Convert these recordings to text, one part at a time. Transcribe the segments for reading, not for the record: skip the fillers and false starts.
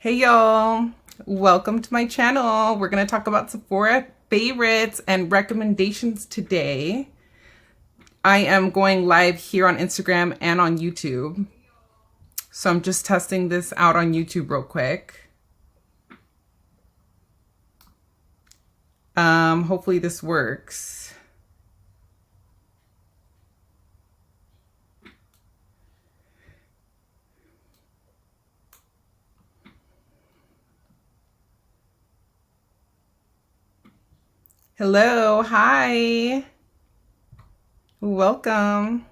Hey y'all, welcome to my channel. We're gonna talk about Sephora favorites and recommendations today. I am going live here on Instagram and on YouTube. So I'm just testing this out on YouTube real quick. Hopefully this works. Hello, hi, welcome.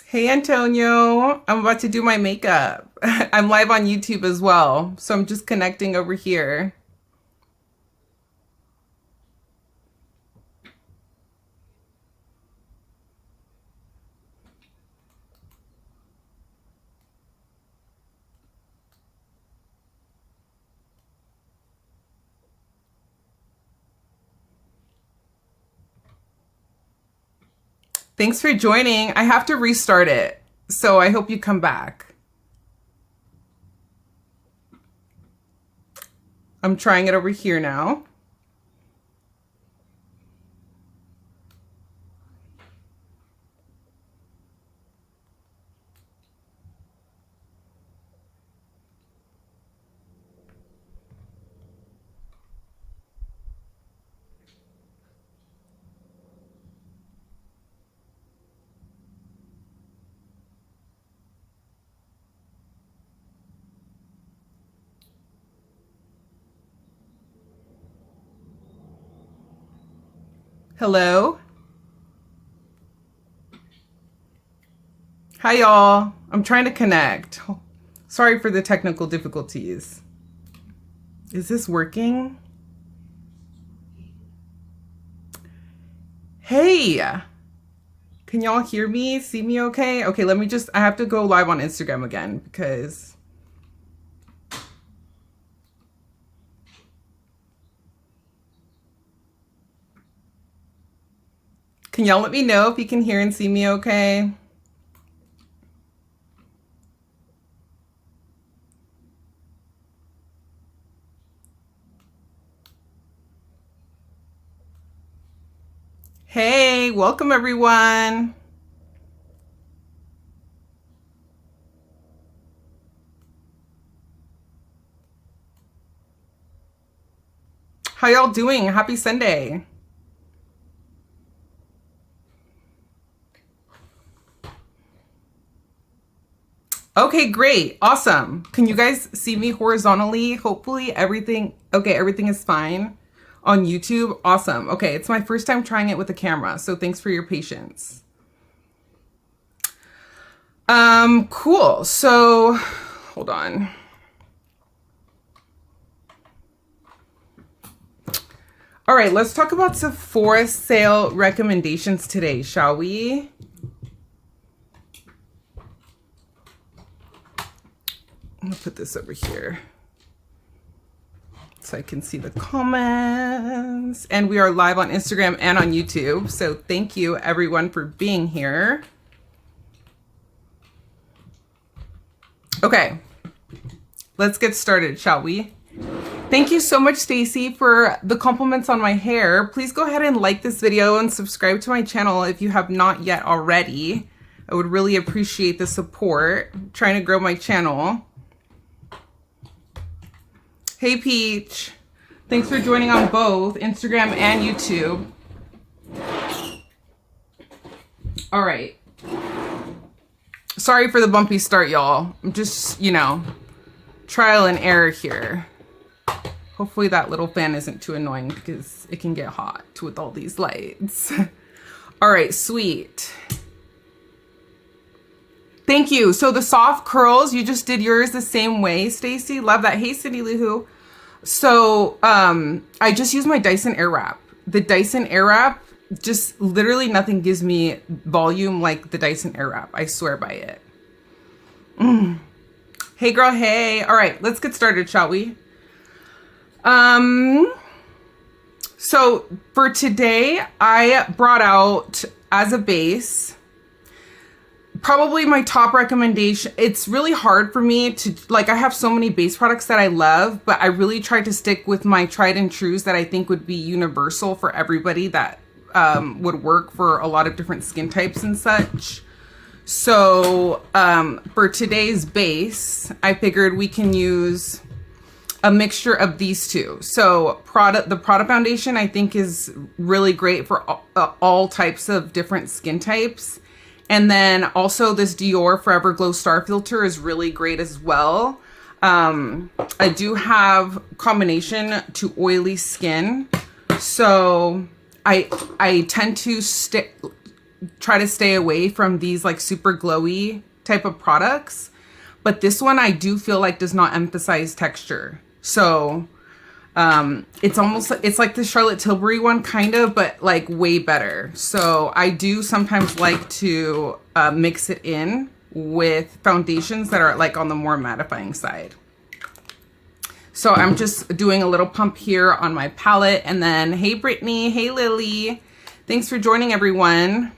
Hey Antonio, I'm about to do my makeup. I'm live on YouTube as well, so I'm just connecting over here. Thanks for joining. I have to restart it, so I hope you come back. I'm trying it over here now. Hello. Hi, y'all. I'm trying to connect. Sorry for the technical difficulties. Is this working? Hey, can y'all hear me? See me okay? Okay, I have to go live on Instagram again because... Can y'all let me know if you can hear and see me okay? Hey, welcome everyone. How y'all doing? Happy Sunday. Okay, great. Awesome. Can you guys see me horizontally? Hopefully everything is fine on YouTube. Awesome. Okay, it's my first time trying it with a camera, so thanks for your patience. Cool. So, hold on. All right, let's talk about Sephora sale recommendations today, shall we? I'm gonna put this over here so I can see the comments. And we are live on Instagram and on YouTube, so thank you everyone for being here. Okay, let's get started, shall we? Thank you so much, Stacy, for the compliments on my hair. Please go ahead and like this video and subscribe to my channel if you have not yet already. I would really appreciate the support. I'm trying to grow my channel. Hey Peach, thanks for joining on both Instagram and YouTube. All right. Sorry for the bumpy start, y'all. I'm just, trial and error here. Hopefully that little fan isn't too annoying because it can get hot with all these lights. All right, sweet. Thank you. So the soft curls, you just did yours the same way, Stacy. Love that. Hey, Cindy Lou Who. So I just use my Dyson Airwrap. The Dyson Airwrap, just literally nothing gives me volume like the Dyson Airwrap. I swear by it. Hey girl, hey. All right, let's get started, shall we? So for today, I brought out as a base, probably my top recommendation. It's really hard for me to, like, I have so many base products that I love, but I really tried to stick with my tried and trues that I think would be universal for everybody, that would work for a lot of different skin types and such. So for today's base, I figured we can use a mixture of these two. So the Prada foundation, I think, is really great for all types of different skin types. And then also this Dior Forever Glow Star Filter is really great as well. I do have combination to oily skin. So I tend to try to stay away from these like super glowy type of products. But this one I do feel like does not emphasize texture. So it's like the Charlotte Tilbury one kind of, but like way better. So I do sometimes like to mix it in with foundations that are like on the more mattifying side. So I'm just doing a little pump here on my palette. And then, hey Brittany, hey Lily, thanks for joining everyone.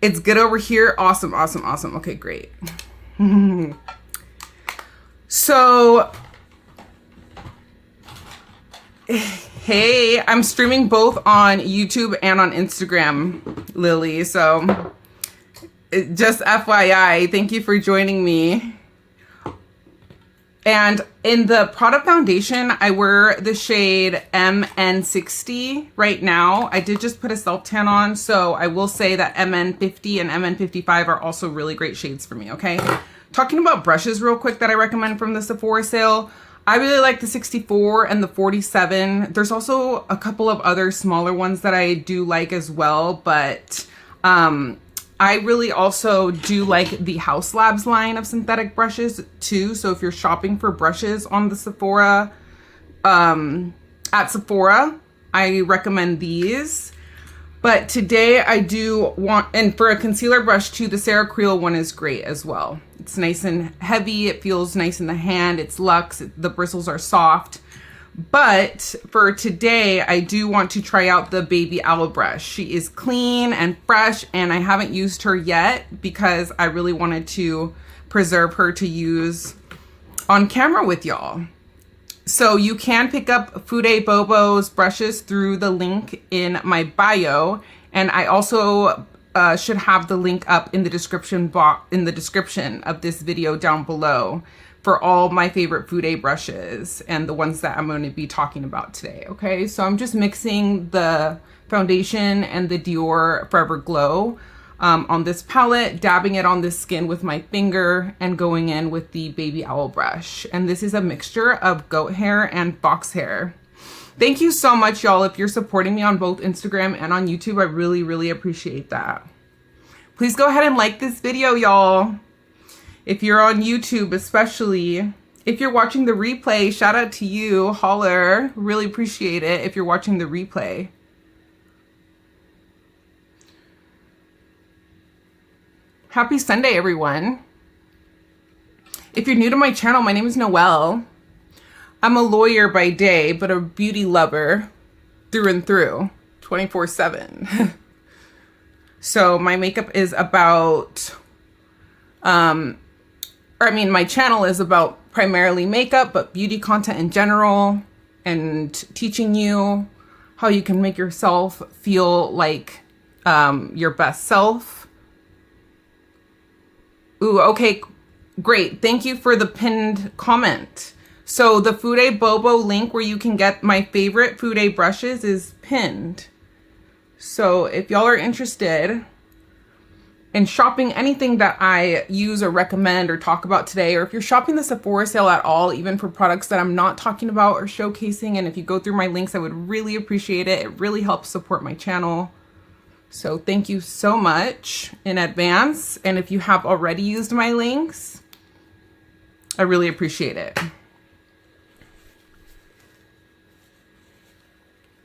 It's good over here. Awesome, awesome, awesome. Okay, great. So, hey, I'm streaming both on YouTube and on Instagram, Lily. So, just FYI, thank you for joining me. And in the product foundation, I wear the shade MN60 right now. I did just put a self tan on, so I will say that MN50 and MN55 are also really great shades for me, okay? Talking about brushes real quick that I recommend from the Sephora sale, I really like the 64 and the 47. There's also a couple of other smaller ones that I do like as well, but I really also do like the House Labs line of synthetic brushes too. So if you're shopping for brushes on the Sephora, at Sephora, I recommend these. But today I do want, and for a concealer brush too, the Sarah Creel one is great as well. It's nice and heavy. It feels nice in the hand. It's luxe. The bristles are soft. But for today, I do want to try out the Baby Owl brush. She is clean and fresh, and I haven't used her yet because I really wanted to preserve her to use on camera with y'all. So you can pick up Fude Bobo's brushes through the link in my bio, and I also should have the link up in the description box, in the description of this video down below, for all my favorite Fude brushes and the ones that I'm going to be talking about today. Okay, so I'm just mixing the foundation and the Dior Forever Glow on this palette, dabbing it on this skin with my finger, and going in with the Baby Owl brush. And this is a mixture of goat hair and fox hair. Thank you so much, y'all. If you're supporting me on both Instagram and on YouTube, I really, really appreciate that. Please go ahead and like this video, y'all. If you're on YouTube, especially. If you're watching the replay, shout out to you, holler. Really appreciate it if you're watching the replay. Happy Sunday, everyone. If you're new to my channel, my name is Noelle. I'm a lawyer by day, but a beauty lover through and through, 24/7. So my makeup is about, my channel is about primarily makeup, but beauty content in general, and teaching you how you can make yourself feel like your best self. Ooh, okay, great. Thank you for the pinned comment. So the Fude Bobo link where you can get my favorite Fude brushes is pinned. So if y'all are interested in shopping anything that I use or recommend or talk about today, or if you're shopping the Sephora sale at all, even for products that I'm not talking about or showcasing, and if you go through my links, I would really appreciate it. It really helps support my channel. So thank you so much in advance. And if you have already used my links, I really appreciate it.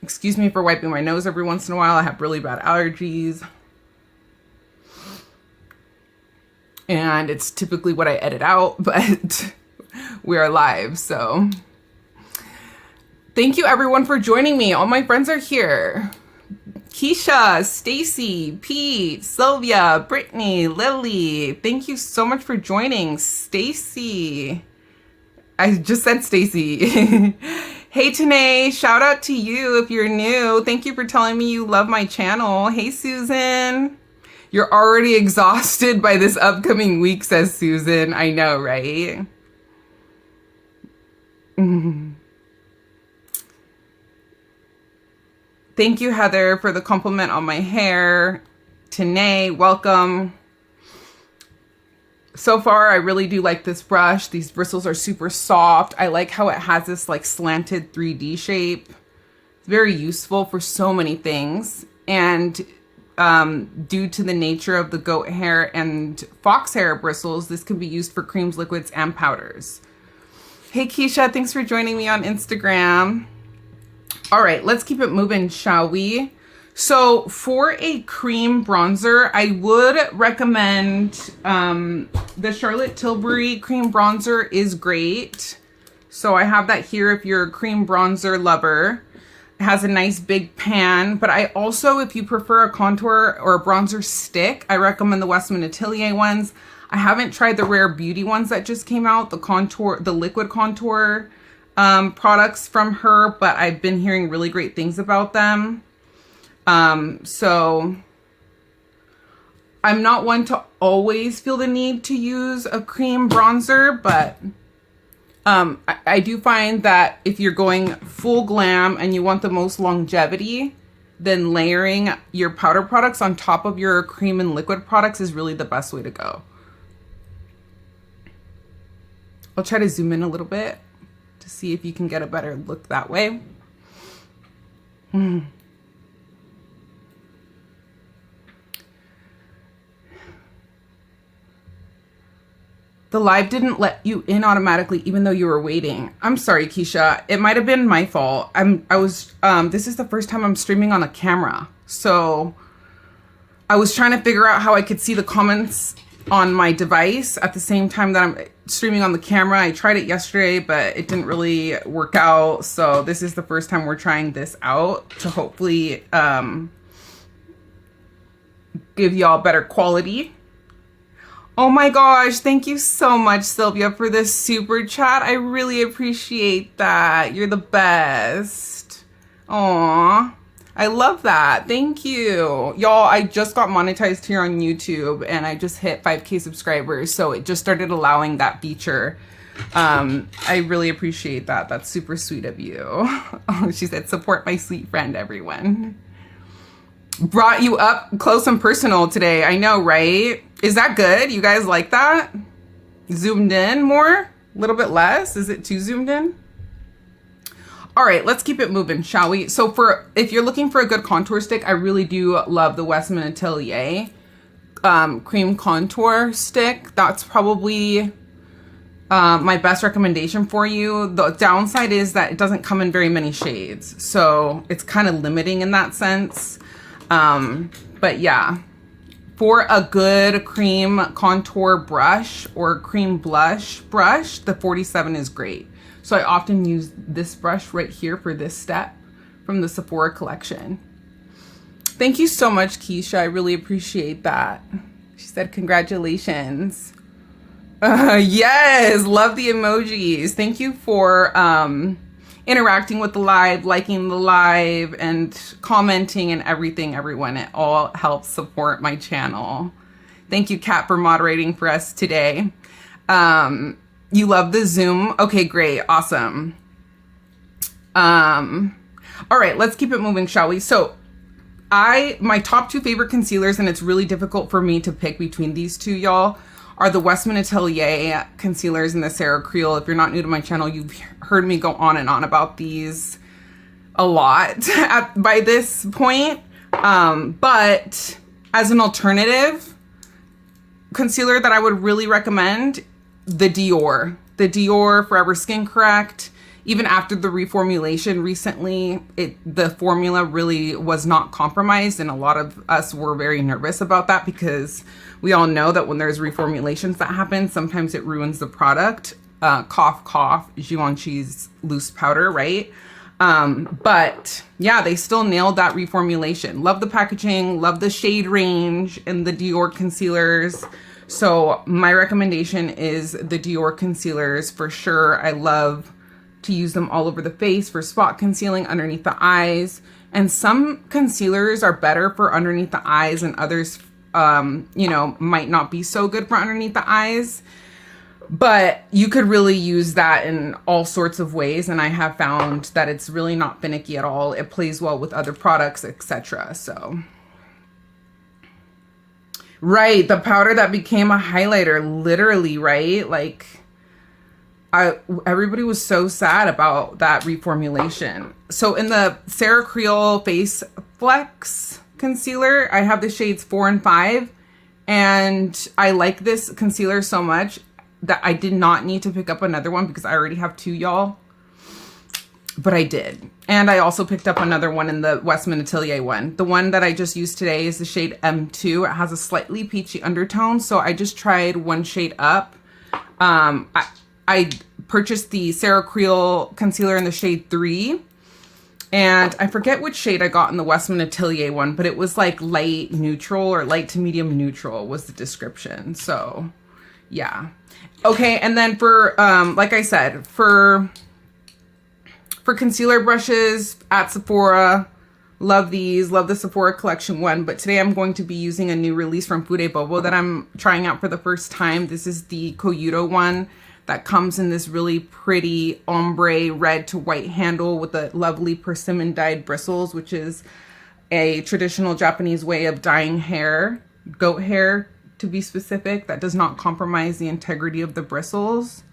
Excuse me for wiping my nose every once in a while. I have really bad allergies. And it's typically what I edit out, but we are live. So thank you everyone for joining me. All my friends are here. Keisha, Stacy, Pete, Sylvia, Brittany, Lily. Thank you so much for joining. Stacy. I just said Stacy. Hey Tanae, shout out to you if you're new. Thank you for telling me you love my channel. Hey Susan. You're already exhausted by this upcoming week, says Susan. I know, right? Thank you, Heather, for the compliment on my hair. Tanae, welcome. So far, I really do like this brush. These bristles are super soft. I like how it has this like slanted 3D shape. It's very useful for so many things. And due to the nature of the goat hair and fox hair bristles, this can be used for creams, liquids, and powders. Hey, Keisha, thanks for joining me on Instagram. All right, let's keep it moving, shall we? So for a cream bronzer, I would recommend the Charlotte Tilbury cream bronzer is great. So I have that here if you're a cream bronzer lover. It has a nice big pan, but I also, if you prefer a contour or a bronzer stick, I recommend the Westman Atelier ones. I haven't tried the Rare Beauty ones that just came out, the liquid contour products from her, but I've been hearing really great things about them. So I'm not one to always feel the need to use a cream bronzer, but I do find that if you're going full glam and you want the most longevity, then layering your powder products on top of your cream and liquid products is really the best way to go. I'll try to zoom in a little bit to see if you can get a better look that way. The live didn't let you in automatically even though you were waiting. I'm sorry, Keisha. It might have been my fault. This is the first time I'm streaming on a camera. So I was trying to figure out how I could see the comments on my device at the same time that I'm streaming on the camera. I tried it yesterday, but it didn't really work out. So this is the first time we're trying this out to hopefully give y'all better quality. Oh my gosh, thank you so much, Sylvia, for this super chat. I really appreciate that. You're the best. Aw, I love that. Thank you. Y'all, I just got monetized here on YouTube and I just hit 5K subscribers, so it just started allowing that feature. I really appreciate that. That's super sweet of you. Oh, she said, support my sweet friend, everyone. Brought you up close and personal today. I know, right? Is that good? You guys like that? Zoomed in more? A little bit less? Is it too zoomed in? All right, let's keep it moving, shall we? So if you're looking for a good contour stick, I really do love the Westman Atelier cream contour stick. That's probably my best recommendation for you. The downside is that it doesn't come in very many shades, so it's kind of limiting in that sense. But yeah, for a good cream contour brush or cream blush brush, the 47 is great. So I often use this brush right here for this step from the Sephora collection. Thank you so much, Keisha. I really appreciate that. She said, congratulations. Yes, love the emojis. Thank you for interacting with the live, liking the live, and commenting and everything, everyone. It all helps support my channel. Thank you, Kat, for moderating for us today. You love the Zoom? Okay, great, awesome. All right, let's keep it moving, shall we? So my top two favorite concealers, and it's really difficult for me to pick between these two, y'all, are the Westman Atelier concealers and the Sarah Creel. If you're not new to my channel, you've heard me go on and on about these a lot by this point. But as an alternative concealer that I would really recommend, the Dior Forever Skin Correct. Even after the reformulation recently, the formula really was not compromised, and a lot of us were very nervous about that because we all know that when there's reformulations that happen, sometimes it ruins the product. Cough Cough Givenchy's loose powder, right? But yeah, they still nailed that reformulation. Love the packaging, love the shade range and the Dior concealers. So my recommendation is the Dior concealers for sure. I love to use them all over the face for spot concealing underneath the eyes. And some concealers are better for underneath the eyes and others, you know, might not be so good for underneath the eyes. But you could really use that in all sorts of ways. And I have found that it's really not finicky at all. It plays well with other products, etc. So, right, the powder that became a highlighter, literally, right? Like, everybody was so sad about that reformulation. So in the Sarah Creel Face Flex concealer, I have the shades 4 and 5. And I like this concealer so much that I did not need to pick up another one because I already have 2, y'all. But I did. And I also picked up another one in the Westman Atelier one. The one that I just used today is the shade M2. It has a slightly peachy undertone. So I just tried one shade up. I purchased the Sarah Creel concealer in the shade 3. And I forget which shade I got in the Westman Atelier one. But it was like light neutral or light to medium neutral was the description. So yeah. Okay, and then for, like I said, for concealer brushes at Sephora, love these, love the Sephora collection one, but today I'm going to be using a new release from Fude Bobo that I'm trying out for the first time. This is the Koyudo one that comes in this really pretty ombre red to white handle with the lovely persimmon dyed bristles, which is a traditional Japanese way of dyeing hair, goat hair, to be specific, that does not compromise the integrity of the bristles.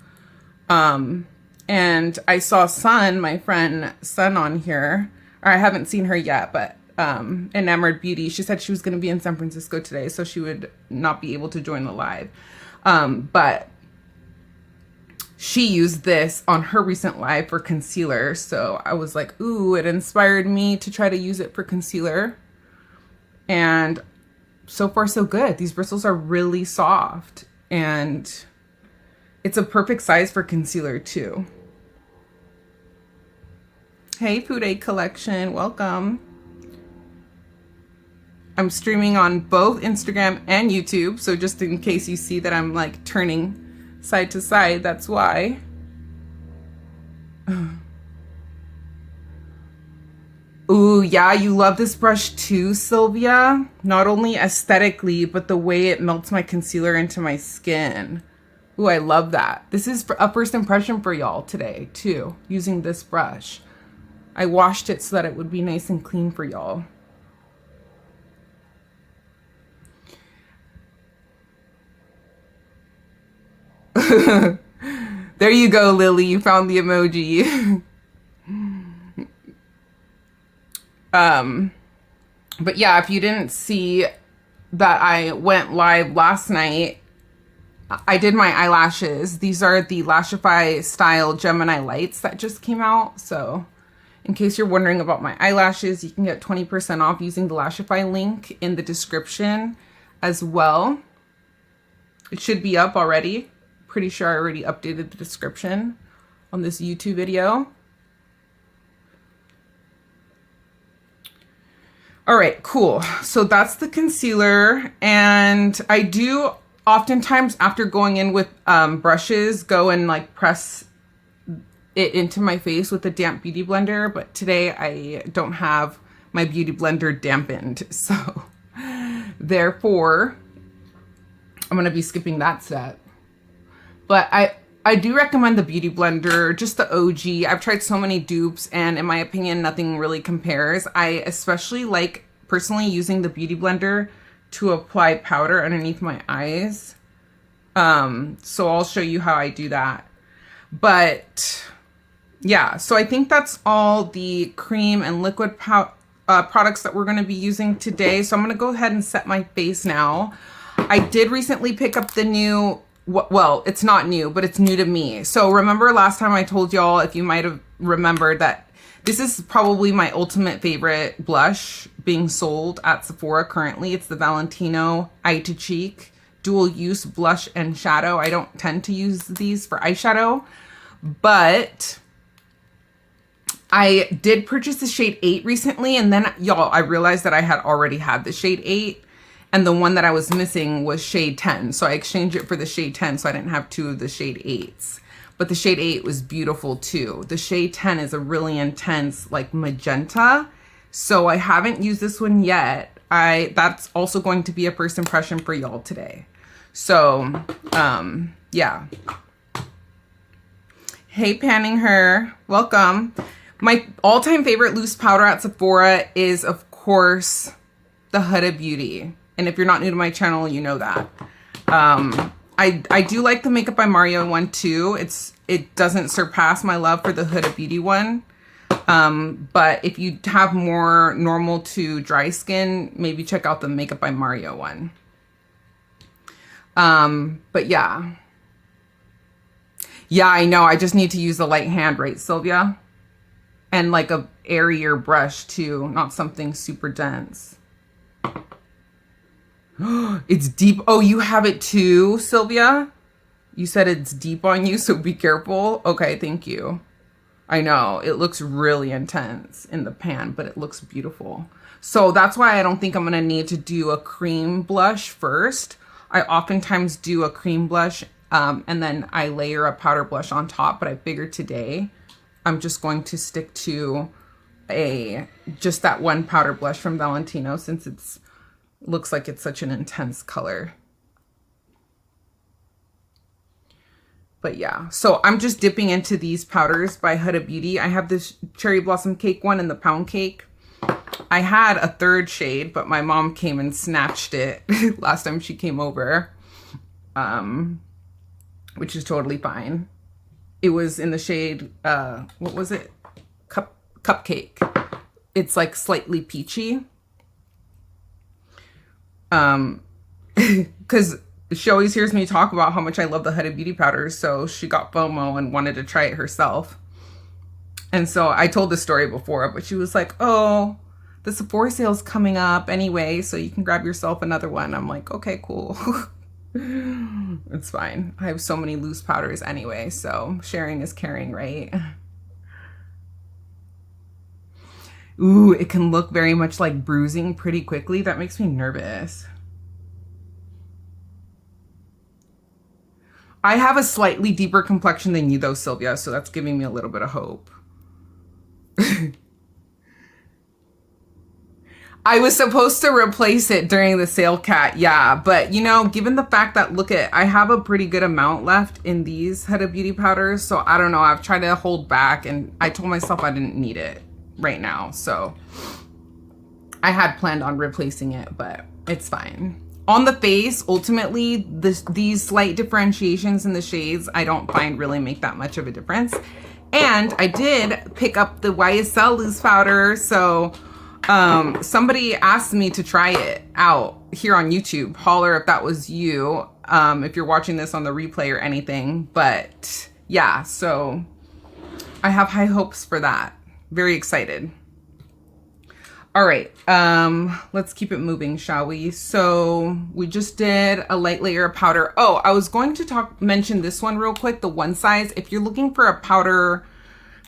And I saw Sun, my friend Sun, on here, or I haven't seen her yet, but Enamored Beauty, she said she was going to be in San Francisco today, so she would not be able to join the live. But she used this on her recent live for concealer, so I was like, ooh, it inspired me to try to use it for concealer. And so far so good. These bristles are really soft and it's a perfect size for concealer too. Hey Fude Collection, welcome. I'm streaming on both Instagram and YouTube, so just in case you see that I'm like turning side to side, that's why. Ooh, yeah, you love this brush too, Sylvia. Not only aesthetically, but the way it melts my concealer into my skin. Ooh, I love that. This is a first impression for y'all today, too, using this brush. I washed it so that it would be nice and clean for y'all. There you go, Lily. You found the emoji. But yeah, if you didn't see that I went live last night, I did my eyelashes. These are the Lashify style Gemini lights that just came out. So in case you're wondering about my eyelashes, you can get 20% off using the Lashify link in the description as well. It should be up already. Pretty sure I already updated the description on this YouTube video. All right, cool. So that's the concealer. And I do oftentimes, after going in with brushes, go and like press it into my face with a damp beauty blender. But today I don't have my beauty blender dampened. So therefore, I'm gonna be skipping that step. But I do recommend the Beauty Blender, just the OG. I've tried so many dupes and in my opinion, nothing really compares. I especially like personally using the Beauty Blender to apply powder underneath my eyes. So I'll show you how I do that. But yeah, so I think that's all the cream and liquid products that we're gonna be using today. So I'm gonna go ahead and set my face now. I did recently pick up the new, well, it's not new, but it's new to me. So remember last time I told y'all, if you might have remembered, that this is probably my ultimate favorite blush being sold at Sephora currently. It's the Valentino Eye to Cheek dual use blush and shadow. I don't tend to use these for eyeshadow, but I did purchase the shade 8 recently, and then y'all, I realized that I had already had the shade 8, and the one that I was missing was shade 10. So I exchanged it for the shade 10, so I didn't have 2 of the shade 8s. But the shade 8 was beautiful too. The shade 10 is a really intense like magenta. So I haven't used this one yet. That's also going to be a first impression for y'all today. So, yeah. Hey, Panning Her, welcome. My all-time favorite loose powder at Sephora is, of course, the Huda Beauty. And if you're not new to my channel, you know that. I do like the Makeup by Mario one too. It doesn't surpass my love for the Huda Beauty one. But if you have more normal to dry skin, maybe check out the Makeup by Mario one. But yeah. Yeah, I know. I just need to use the light hand, right, Sylvia? And like a airier brush too, not something super dense. It's deep. Oh, you have it too, Sylvia? You said it's deep on you, so be careful. Okay, thank you. I know, it looks really intense in the pan, but it looks beautiful. So that's why I don't think I'm gonna need to do a cream blush first. I oftentimes do a cream blush and then I layer a powder blush on top, but I figured today I'm just going to stick to just that one powder blush from Valentino since it's looks like it's such an intense color. But yeah, so I'm just dipping into these powders by Huda Beauty. I have this Cherry Blossom Cake one and the Pound Cake. I had a third shade, but my mom came and snatched it last time she came over, which is totally fine. It was in the shade, what was it? Cupcake. It's like slightly peachy. Because she always hears me talk about how much I love the Huda Beauty powders, so she got FOMO and wanted to try it herself. And so I told this story before, but she was like, oh, the Sephora sale's coming up anyway, so you can grab yourself another one. I'm like, okay, cool. It's fine. I have so many loose powders anyway, so sharing is caring, right? Ooh, it can look very much like bruising pretty quickly. That makes me nervous. I have a slightly deeper complexion than you though, Sylvia, so that's giving me a little bit of hope. I was supposed to replace it during the sale, Cat, yeah, but you know, given the fact that, look at, I have a pretty good amount left in these Huda Beauty powders, so I don't know, I've tried to hold back and I told myself I didn't need it right now, so I had planned on replacing it, but it's fine. On the face, ultimately, these slight differentiations in the shades I don't find really make that much of a difference. And I did pick up the YSL loose powder, so somebody asked me to try it out here on YouTube. Holler if that was you, if you're watching this on the replay or anything. But yeah, so I have high hopes for that. Very excited. All right, let's keep it moving, shall we? So we just did a light layer of powder. Oh, I was going to mention this one real quick, the One Size. If you're looking for a powder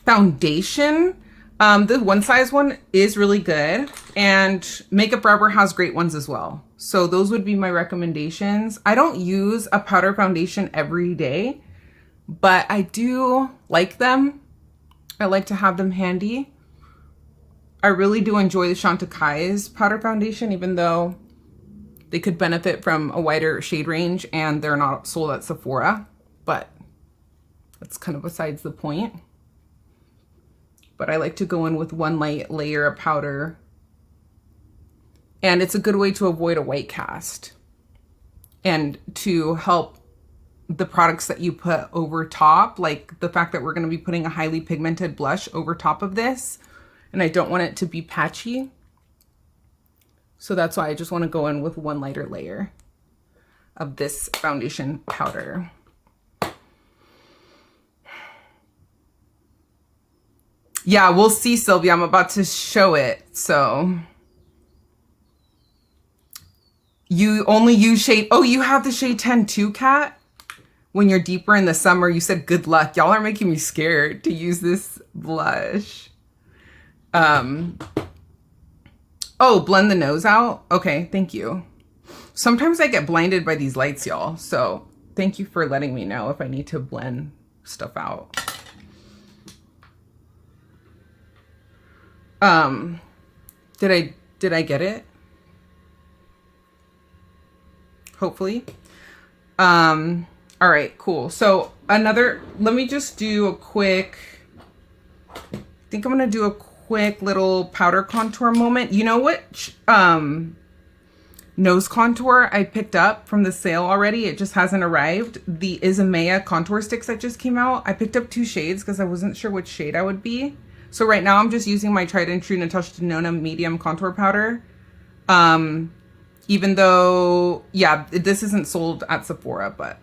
foundation, the One Size one is really good, and Makeup Forever has great ones as well. So those would be my recommendations. I don't use a powder foundation every day, but I do like them. I like to have them handy. I really do enjoy the Chantecaille's powder foundation, even though they could benefit from a wider shade range and they're not sold at Sephora, but that's kind of besides the point. But I like to go in with one light layer of powder, and it's a good way to avoid a white cast and to help the products that you put over top, like the fact that we're going to be putting a highly pigmented blush over top of this. And I don't want it to be patchy. So that's why I just want to go in with one lighter layer of this foundation powder. Yeah, we'll see, Sylvia. I'm about to show it. So You only use shade. Oh, you have the shade 10 too, Kat? When you're deeper in the summer, you said good luck. Y'all are making me scared to use this blush. Oh, blend the nose out? Okay, thank you. Sometimes I get blinded by these lights, y'all. So thank you for letting me know if I need to blend stuff out. Did I get it? Hopefully. All right, cool. So let me just do a quick, I think I'm going to do a quick little powder contour moment. You know what nose contour I picked up from the sale already? It just hasn't arrived. The Isomea contour sticks that just came out. I picked up 2 shades because I wasn't sure which shade I would be. So right now I'm just using my tried and true Natasha Denona medium contour powder. Even though, yeah, this isn't sold at Sephora, but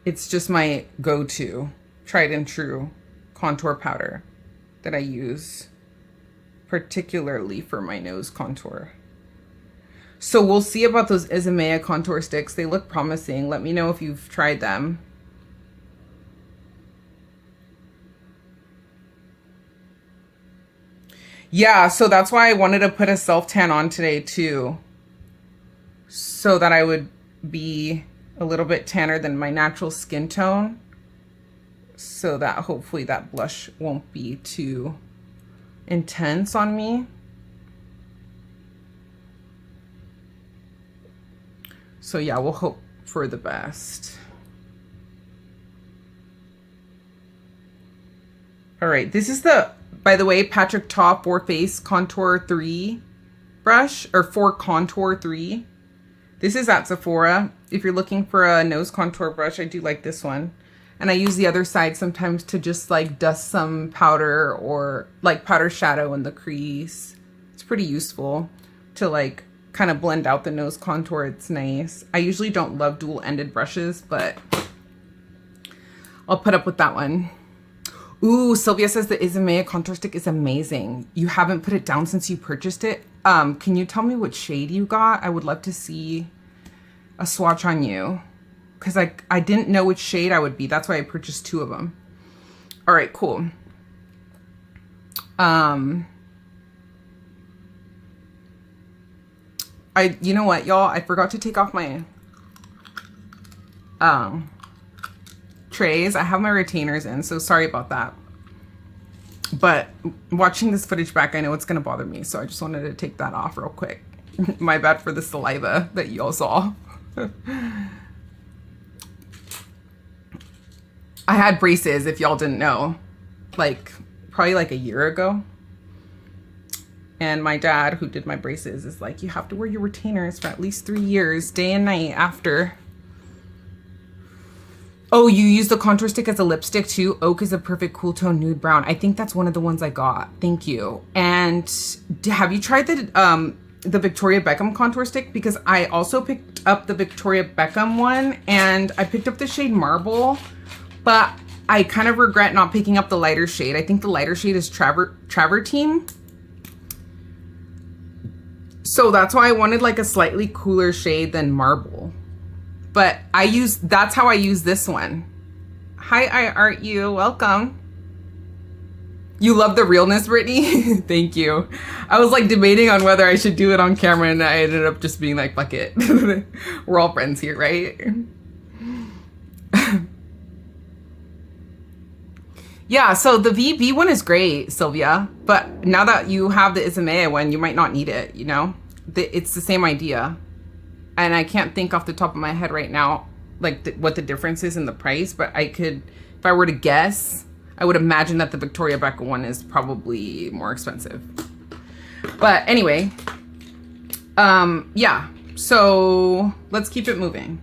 it's just my go-to tried and true contour powder that I use particularly for my nose contour. So we'll see about those Isomea contour sticks. They look promising. Let me know if you've tried them. Yeah, so that's why I wanted to put a self-tan on today too, so that I would be a little bit tanner than my natural skin tone, so that hopefully that blush won't be too intense on me. So yeah, we'll hope for the best. All right, this is the, by the way, Patrick Ta 4 Face Contour 3 brush, or 4 Contour 3. This is at Sephora. If you're looking for a nose contour brush, I do like this one. And I use the other side sometimes to just like dust some powder or like powder shadow in the crease. It's pretty useful to like kind of blend out the nose contour. It's nice. I usually don't love dual-ended brushes, but I'll put up with that one. Ooh, Sylvia says the Isomea contour stick is amazing. You haven't put it down since you purchased it. Can you tell me what shade you got? I would love to see a swatch on you, because I didn't know which shade I would be. That's why I purchased 2 of them. All right, cool. You know what, y'all? I forgot to take off my trays. I have my retainers in, so sorry about that. But watching this footage back, I know it's gonna bother me, so I just wanted to take that off real quick. My bad for the saliva that y'all saw. I had braces, if y'all didn't know, like probably like a year ago. And my dad, who did my braces, is like, you have to wear your retainers for at least 3 years, day and night after. Oh, you use the contour stick as a lipstick too? Oak is a perfect cool tone nude brown. I think that's one of the ones I got. Thank you. And have you tried the Victoria Beckham contour stick? Because I also picked up the Victoria Beckham one, and I picked up the shade Marble, but I kind of regret not picking up the lighter shade. I think the lighter shade is Travertine. So that's why I wanted like a slightly cooler shade than Marble. But that's how I use this one. Hi, I art you, welcome. You love the realness, Brittany? Thank you. I was like debating on whether I should do it on camera, and I ended up just being like, fuck it. We're all friends here, right? Yeah, so the VB one is great, Sylvia. But now that you have the Isomea one, you might not need it, you know? It's the same idea. And I can't think off the top of my head right now, like what the difference is in the price, but I could, if I were to guess, I would imagine that the Victoria Beckham one is probably more expensive. But anyway, yeah, so let's keep it moving.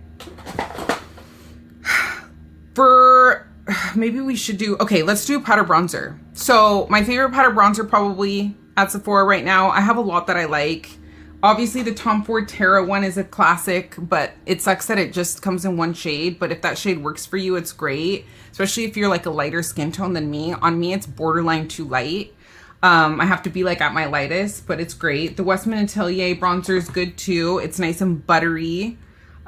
Maybe we should do, okay, let's do powder bronzer. So my favorite powder bronzer probably at Sephora right now, I have a lot that I like. Obviously the Tom Ford Terra one is a classic, but it sucks that it just comes in one shade. But if that shade works for you, it's great. Especially if you're like a lighter skin tone than me. On me, it's borderline too light. I have to be like at my lightest, but it's great. The Westman Atelier bronzer is good too. It's nice and buttery.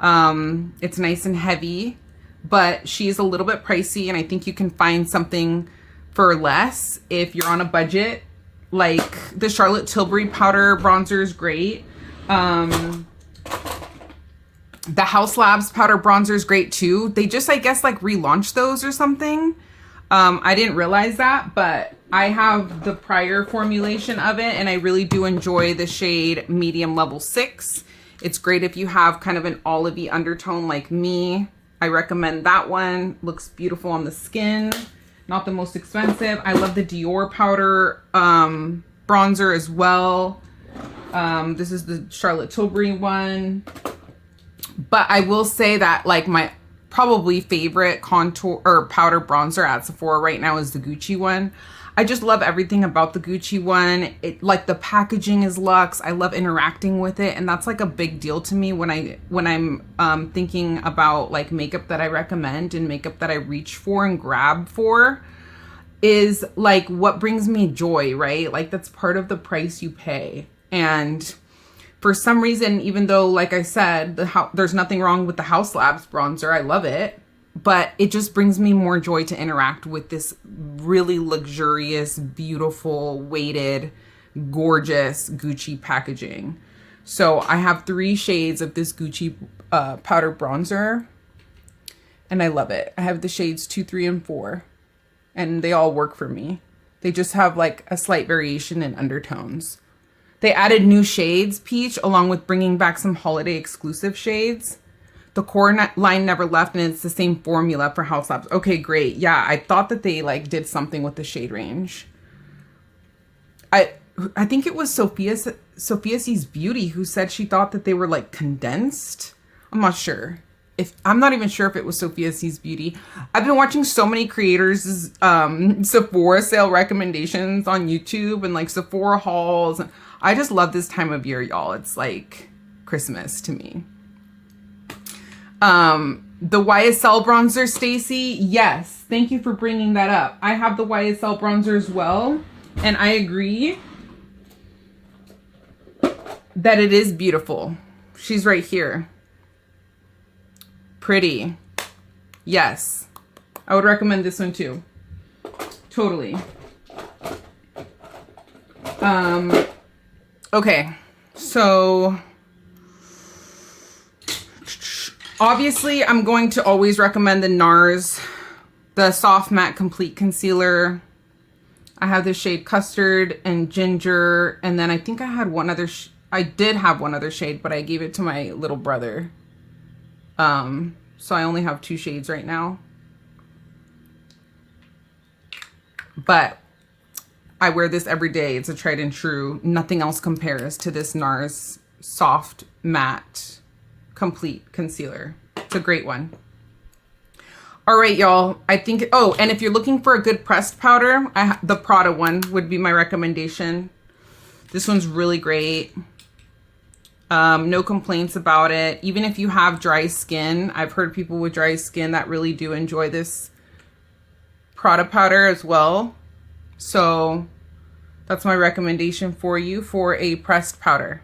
It's nice and heavy, but she's a little bit pricey, and I think you can find something for less if you're on a budget. Like the Charlotte Tilbury powder bronzer is great. The House Labs powder bronzer is great too. They just, I guess, like relaunched those or something. I didn't realize that, but I have the prior formulation of it, and I really do enjoy the shade Medium Level 6. It's great if you have kind of an olivey undertone like me. I recommend that one. Looks beautiful on the skin. Not the most expensive. I love the Dior powder bronzer as well. This is the Charlotte Tilbury one. But I will say that like my probably favorite contour or powder bronzer at Sephora right now is the Gucci one. I just love everything about the Gucci one. It, like, the packaging is luxe. I love interacting with it, and that's like a big deal to me when I'm thinking about like makeup that I recommend and makeup that I reach for and grab for, is like what brings me joy, right? Like that's part of the price you pay. And for some reason, even though, like I said, there's nothing wrong with the House Labs bronzer, I love it, but it just brings me more joy to interact with this really luxurious, beautiful, weighted, gorgeous Gucci packaging. So I have 3 shades of this Gucci powder bronzer, and I love it. I have the shades 2, 3, and 4, and they all work for me. They just have like a slight variation in undertones. They added new shades, Peach, along with bringing back some holiday exclusive shades. The core line never left, and it's the same formula for House Labs. Okay, great. Yeah, I thought that they like did something with the shade range. I think it was Sophia C's Beauty who said she thought that they were like condensed. I'm not sure. I'm not even sure if it was Sophia C's Beauty. I've been watching so many creators' Sephora sale recommendations on YouTube and like Sephora hauls. I just love this time of year, y'all. It's like Christmas to me. The YSL bronzer, Stacy. Yes, thank you for bringing that up. I have the YSL bronzer as well, and I agree that it is beautiful. She's right here. Pretty. Yes. I would recommend this one too. Totally. Okay. So obviously I'm going to always recommend the NARS, the Soft Matte Complete Concealer. I have the shade Custard and Ginger, and then I think I had one other I did have one other shade, but I gave it to my little brother. So I only have 2 shades right now. But I wear this every day. It's a tried and true. Nothing else compares to this NARS Soft Matte Complete Concealer. It's a great one. All right, y'all. I think, oh, and if you're looking for a good pressed powder, the Prada one would be my recommendation. This one's really great. No complaints about it. Even if you have dry skin, I've heard people with dry skin that really do enjoy this Prada powder as well. So that's my recommendation for you for a pressed powder.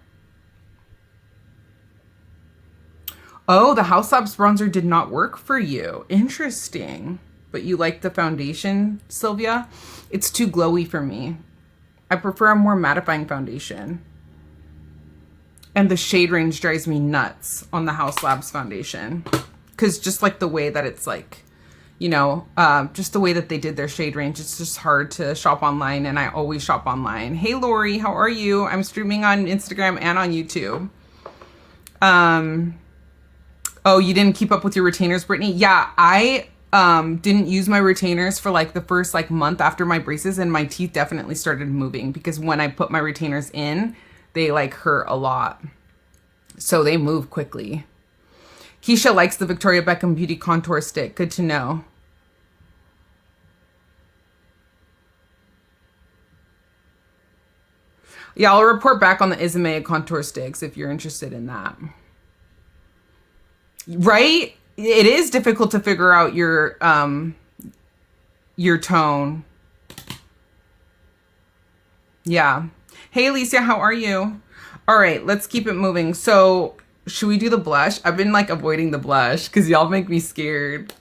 Oh, the House Labs bronzer did not work for you. Interesting. But you like the foundation, Sylvia? It's too glowy for me. I prefer a more mattifying foundation. And the shade range drives me nuts on the House Labs foundation. Because just like the way that it's like, you know, just the way that they did their shade range, it's just hard to shop online, and I always shop online. Hey, Lori, how are you? I'm streaming on Instagram and on YouTube. Oh, you didn't keep up with your retainers, Brittany? Yeah, I didn't use my retainers for like the first like month after my braces, and my teeth definitely started moving because when I put my retainers in, they like hurt a lot. So they move quickly. Keisha likes the Victoria Beckham Beauty Contour Stick. Good to know. Yeah, I'll report back on the Isomea Contour Sticks if you're interested in that. Right? It is difficult to figure out your tone. Yeah. Hey, Alicia, how are you? All right, let's keep it moving. So, should we do the blush? I've been like avoiding the blush because y'all make me scared.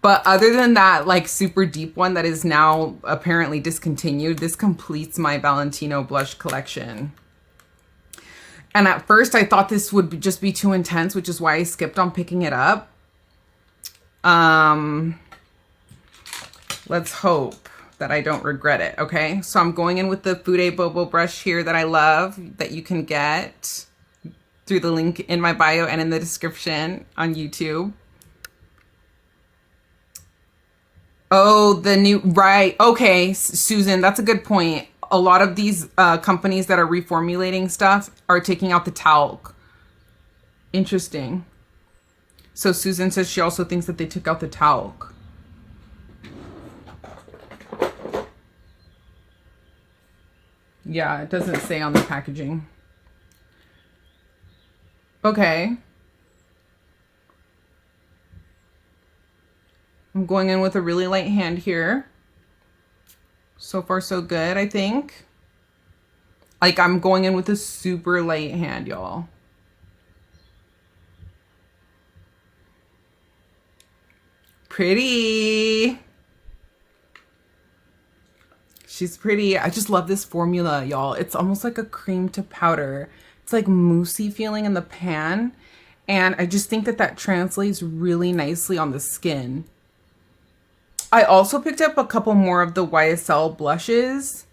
But other than that, like super deep one that is now apparently discontinued, this completes my Valentino blush collection. And at first I thought this would just be too intense, which is why I skipped on picking it up. Let's hope that I don't regret it, okay? So I'm going in with the Fude Bobo brush here that I love, that you can get through the link in my bio and in the description on YouTube. Oh, the new, right. Okay, Susan, that's a good point. A lot of these companies that are reformulating stuff are taking out the talc. Interesting. So Susan says she also thinks that they took out the talc. Yeah, it doesn't say on the packaging. Okay. I'm going in with a really light hand here. So far, so good, I think. Like, I'm going in with a super light hand, y'all. Pretty. She's pretty. I just love this formula, y'all. It's almost like a cream to powder. It's like moussey feeling in the pan. And I just think that that translates really nicely on the skin. I also picked up a couple more of the YSL blushes.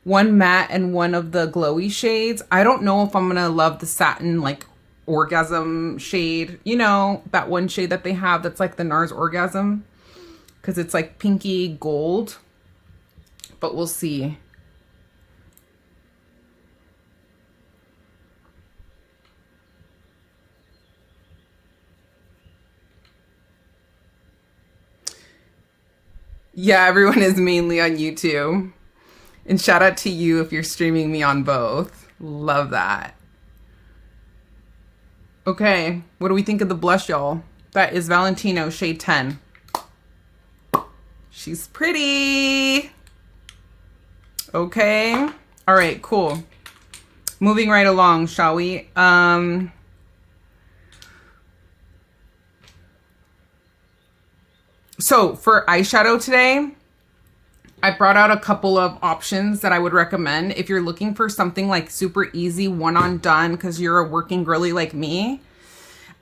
One matte and one of the glowy shades. I don't know if I'm going to love the satin, like, orgasm shade. You know, that one shade that they have that's like the NARS Orgasm. Because it's like pinky gold. But we'll see. Yeah, everyone is mainly on YouTube. And shout out to you if you're streaming me on both. Love that. Okay, what do we think of the blush, y'all? That is Valentino shade 10. She's pretty. Okay. All right, cool. Moving right along, shall we? So for eyeshadow today, I brought out a couple of options that I would recommend if you're looking for something like super easy, one on done, because you're a working girly like me.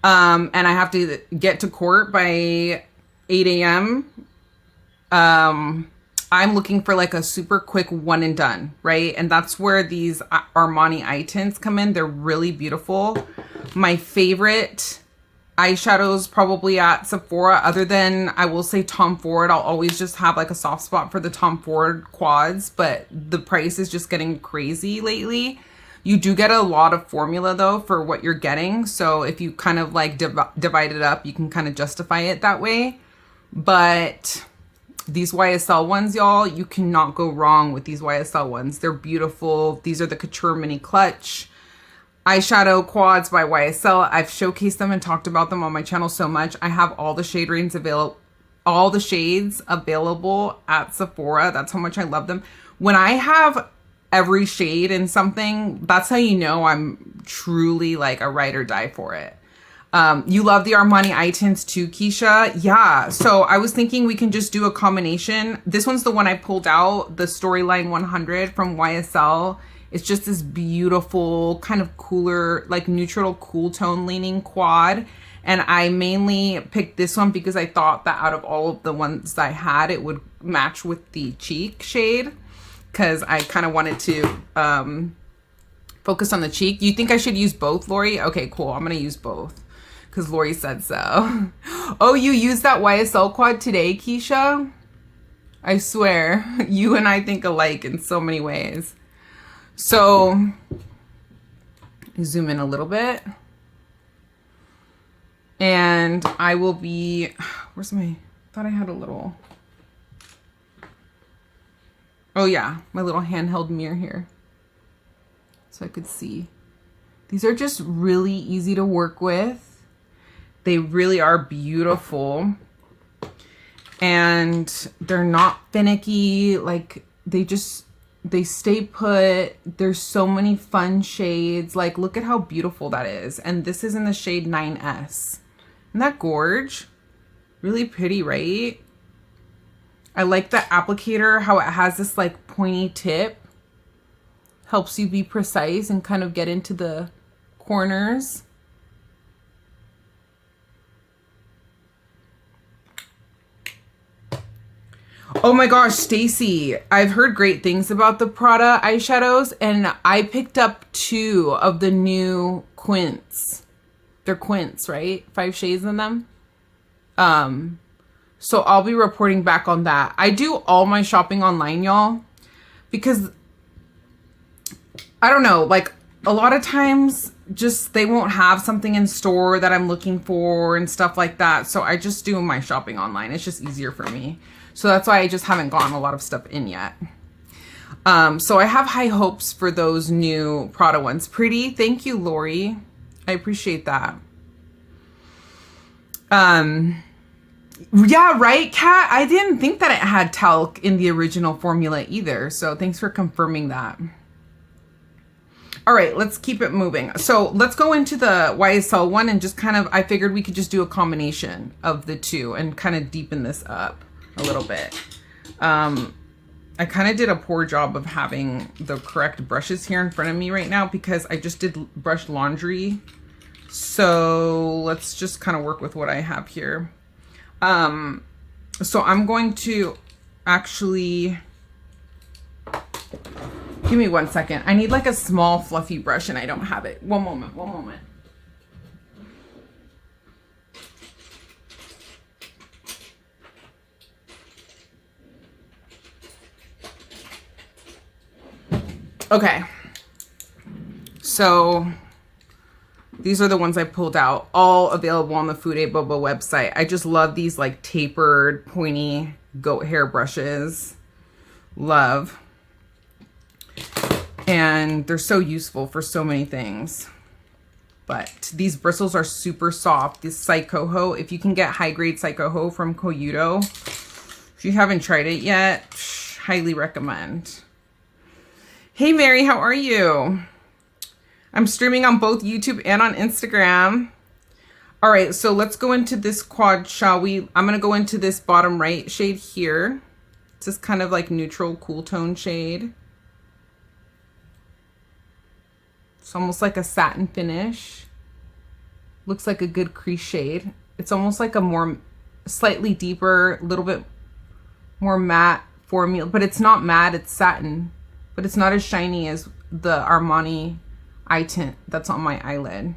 And I have to get to court by 8 a.m. I'm looking for like a super quick one and done, right? And that's where these Armani eye tints come in. They're really beautiful. My favorite eyeshadows probably at Sephora, other than, I will say, Tom Ford. I'll always just have like a soft spot for the Tom Ford quads, but the price is just getting crazy lately. You do get a lot of formula though for what you're getting. So if you kind of like divide it up, you can kind of justify it that way. But these YSL ones, y'all, you cannot go wrong with these YSL ones. They're beautiful. These are the Couture Mini Clutch eyeshadow quads by YSL. I've showcased them and talked about them on my channel so much. I have all the shade ranges available, all the shades available at Sephora. That's how much I love them. When I have every shade in something, that's how you know I'm truly like a ride or die for it. You love the Armani eye tints too, Keisha? Yeah, so I was thinking we can just do a combination. This one's the one I pulled out, the Storyline 100 from YSL. It's just this beautiful, kind of cooler, like neutral cool tone leaning quad. And I mainly picked this one because I thought that out of all of the ones I had, it would match with the cheek shade. Because I kind of wanted to focus on the cheek. You think I should use both, Lori? Okay, cool. I'm going to use both. Because Lori said so. Oh, you used that YSL quad today, Keisha? I swear, you and I think alike in so many ways. So, zoom in a little bit. And I will be, where's my, thought I had a little, oh yeah, my little handheld mirror here. So I could see. These are just really easy to work with. They really are beautiful. And they're not finicky. Like, they just They stay put. There's so many fun shades. Like, look at how beautiful that is. And this is in the shade 9S. Isn't that gorge? Really pretty, right? I like the applicator, how it has this like pointy tip. Helps you be precise and kind of get into the corners. Oh my gosh, Stacy, I've heard great things about the Prada eyeshadows, and I picked up 2 of the new quints. They're quints, right? 5 shades in them. So I'll be reporting back on that. I do all my shopping online, y'all, because I don't know, like a lot of times just they won't have something in store that I'm looking for and stuff like that. So I just do my shopping online. It's just easier for me. So that's why I just haven't gotten a lot of stuff in yet. So I have high hopes for those new Prada ones. Pretty. Thank you, Lori. I appreciate that. Yeah, right, Kat? I didn't think that it had talc in the original formula either. So thanks for confirming that. All right, let's keep it moving. So let's go into the YSL one and just kind of, I figured we could just do a combination of the two and kind of deepen this up a little bit. I kind of did a poor job of having the correct brushes here in front of me right now because I just did brush laundry. So let's just kind of work with what I have here. So I'm going to actually, give me 1 second. I need like a small fluffy brush and I don't have it. One moment. Okay. So these are the ones I pulled out, all available on the Food A Boba website. I just love these like tapered, pointy goat hair brushes. Love. And they're so useful for so many things. But these bristles are super soft. This Psychoho, if you can get high grade Psychoho from Koyudo, if you haven't tried it yet, highly recommend. Hey Mary, how are you? I'm streaming on both YouTube and on Instagram. All right, so let's go into this quad, shall we? I'm gonna go into this bottom right shade here. It's this kind of like neutral cool tone shade. It's almost like a satin finish. Looks like a good crease shade. It's almost like a more slightly deeper, little bit more matte formula, but it's not matte, it's satin. But it's not as shiny as the Armani eye tint that's on my eyelid.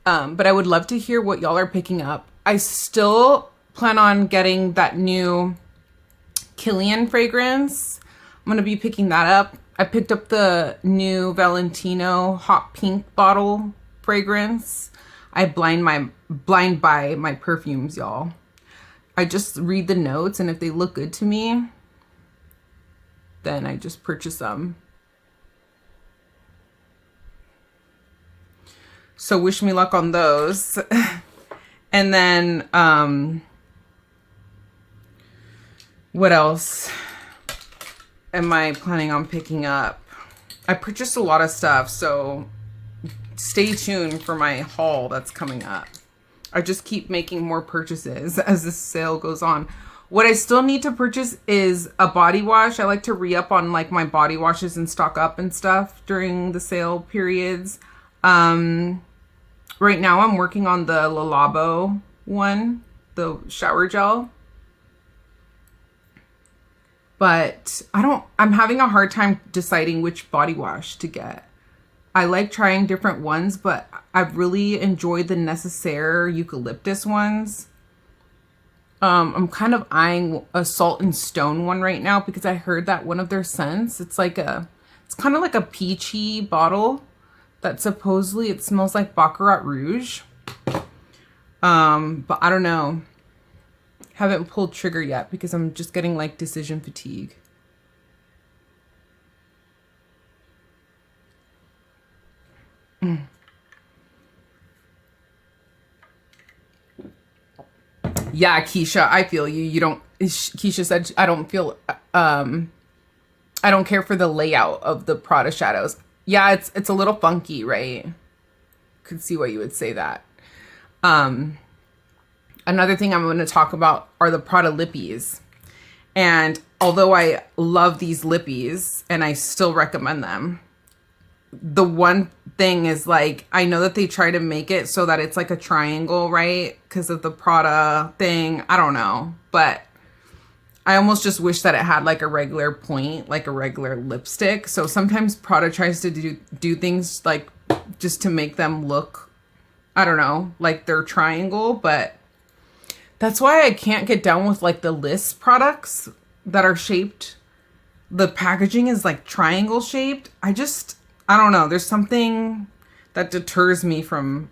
But I would love to hear what y'all are picking up. I still plan on getting that new Killian fragrance. I'm gonna be picking that up. I picked up the new Valentino hot pink bottle fragrance. I blind buy my perfumes, y'all. I just read the notes, and if they look good to me, then I just purchase them. So wish me luck on those. And then what else am I planning on picking up? I purchased a lot of stuff, so stay tuned for my haul that's coming up. I just keep making more purchases as this sale goes on. What I still need to purchase is a body wash. I like to re-up on like my body washes and stock up and stuff during the sale periods. Right now I'm working on the Le Labo one, the shower gel. But I'm having a hard time deciding which body wash to get. I like trying different ones, but I've really enjoyed the Necessaire eucalyptus ones. I'm kind of eyeing a Salt and Stone one right now because I heard that one of their scents, it's kind of like a peachy bottle that supposedly it smells like Baccarat Rouge. But I don't know. Haven't pulled trigger yet because I'm just getting like decision fatigue. Yeah, Keisha, I feel you. You don't, Keisha said, I don't care for the layout of the Prada shadows. Yeah, it's a little funky, right? Could see why you would say that. Another thing I'm going to talk about are the Prada lippies. And although I love these lippies and I still recommend them, the one thing is like, I know that they try to make it so that it's like a triangle, right? Because of the Prada thing. I don't know. But I almost just wish that it had like a regular point, like a regular lipstick. So sometimes Prada tries to do things like just to make them look, I don't know, like they're triangle. But that's why I can't get down with like the Liss products that are shaped. The packaging is like triangle shaped. I don't know. There's something that deters me from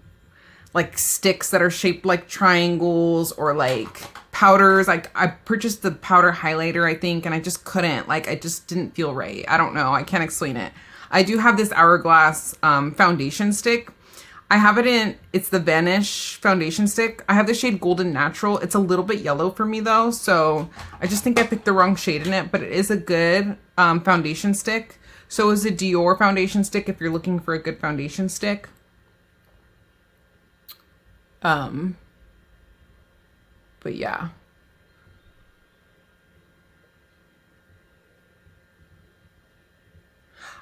like sticks that are shaped like triangles or like powders. Like I purchased the powder highlighter, I think, and I just couldn't. Like I just didn't feel right. I don't know. I can't explain it. I do have this Hourglass foundation stick. I have it in, it's the Vanish foundation stick. I have the shade Golden Natural. It's a little bit yellow for me though, so I just think I picked the wrong shade in it, but it is a good foundation stick. So is a Dior foundation stick if you're looking for a good foundation stick. But yeah.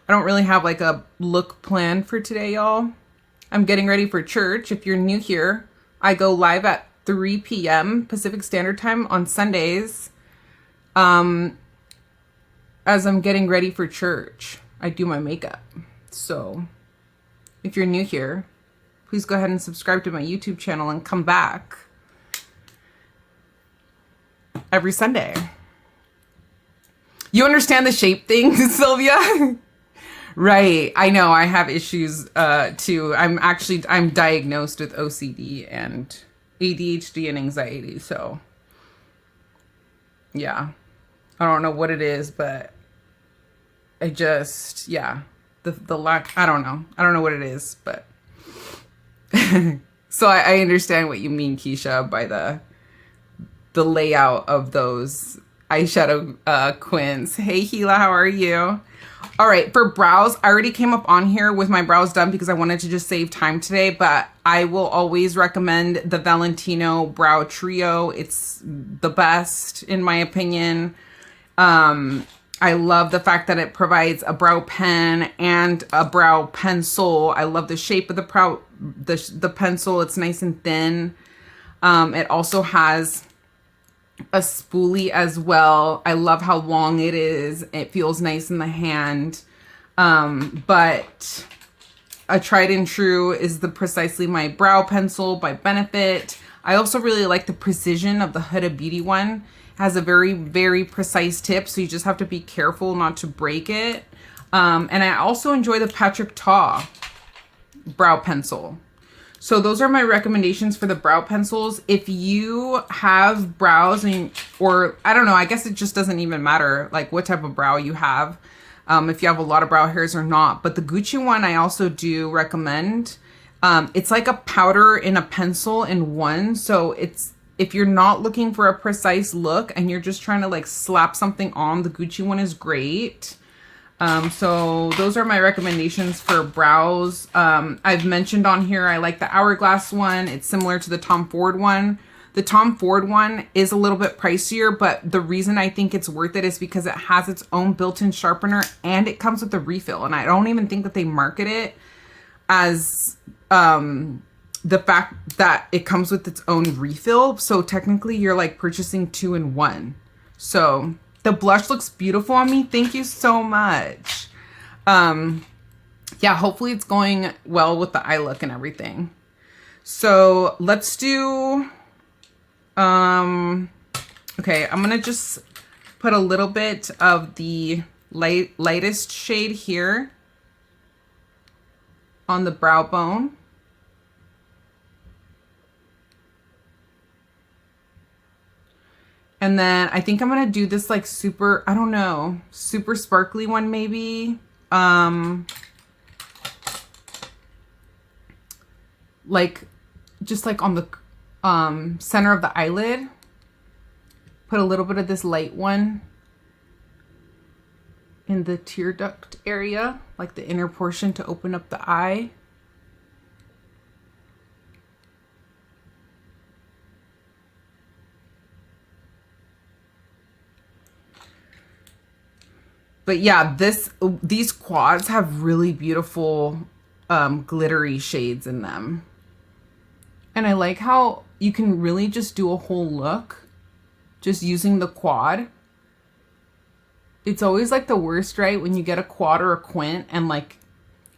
I don't really have like a look plan for today, y'all. I'm getting ready for church. If you're new here, I go live at 3 p.m. Pacific Standard Time on Sundays. As I'm getting ready for church, I do my makeup. So if you're new here, please go ahead and subscribe to my YouTube channel and come back every Sunday. You understand the shape thing, Sylvia? Right. I know I have issues too. I'm diagnosed with OCD and ADHD and anxiety. So yeah, I don't know what it is, but I just, yeah, the lack, I don't know what it is, but so I understand what you mean, Keisha, by the layout of those eyeshadow quins. Hey, Gila, how are you? All right, for brows, I already came up on here with my brows done because I wanted to just save time today, but I will always recommend the Valentino Brow Trio. It's the best, in my opinion. I love the fact that it provides a brow pen and a brow pencil. I love the shape of the pencil. It's nice and thin. It also has a spoolie as well. I love how long it is. It feels nice in the hand. But a tried and true is the Precisely My Brow Pencil by Benefit. I also really like the precision of the Huda Beauty one. It has a very, very precise tip, so you just have to be careful not to break it. And I also enjoy the Patrick Ta brow pencil. So those are my recommendations for the brow pencils. If you have brows or I don't know, I guess it just doesn't even matter like what type of brow you have, if you have a lot of brow hairs or not. But the Gucci one I also do recommend. It's like a powder and a pencil in one. So if you're not looking for a precise look and you're just trying to like slap something on, the Gucci one is great. So those are my recommendations for brows. I've mentioned on here, I like the Hourglass one. It's similar to the Tom Ford one. The Tom Ford one is a little bit pricier, but the reason I think it's worth it is because it has its own built-in sharpener and it comes with a refill. And I don't even think that they market it as, the fact that it comes with its own refill. So technically you're like purchasing 2 in 1. So the blush looks beautiful on me. Thank you so much. Yeah, hopefully it's going well with the eye look and everything. So let's do, okay, I'm gonna just put a little bit of the lightest shade here on the brow bone. And then I think I'm going to do this like super, I don't know, super sparkly one maybe. Like just like on the center of the eyelid. Put a little bit of this light one in the tear duct area, like the inner portion to open up the eye. But yeah, these quads have really beautiful glittery shades in them. And I like how you can really just do a whole look just using the quad. It's always like the worst, right? When you get a quad or a quint and like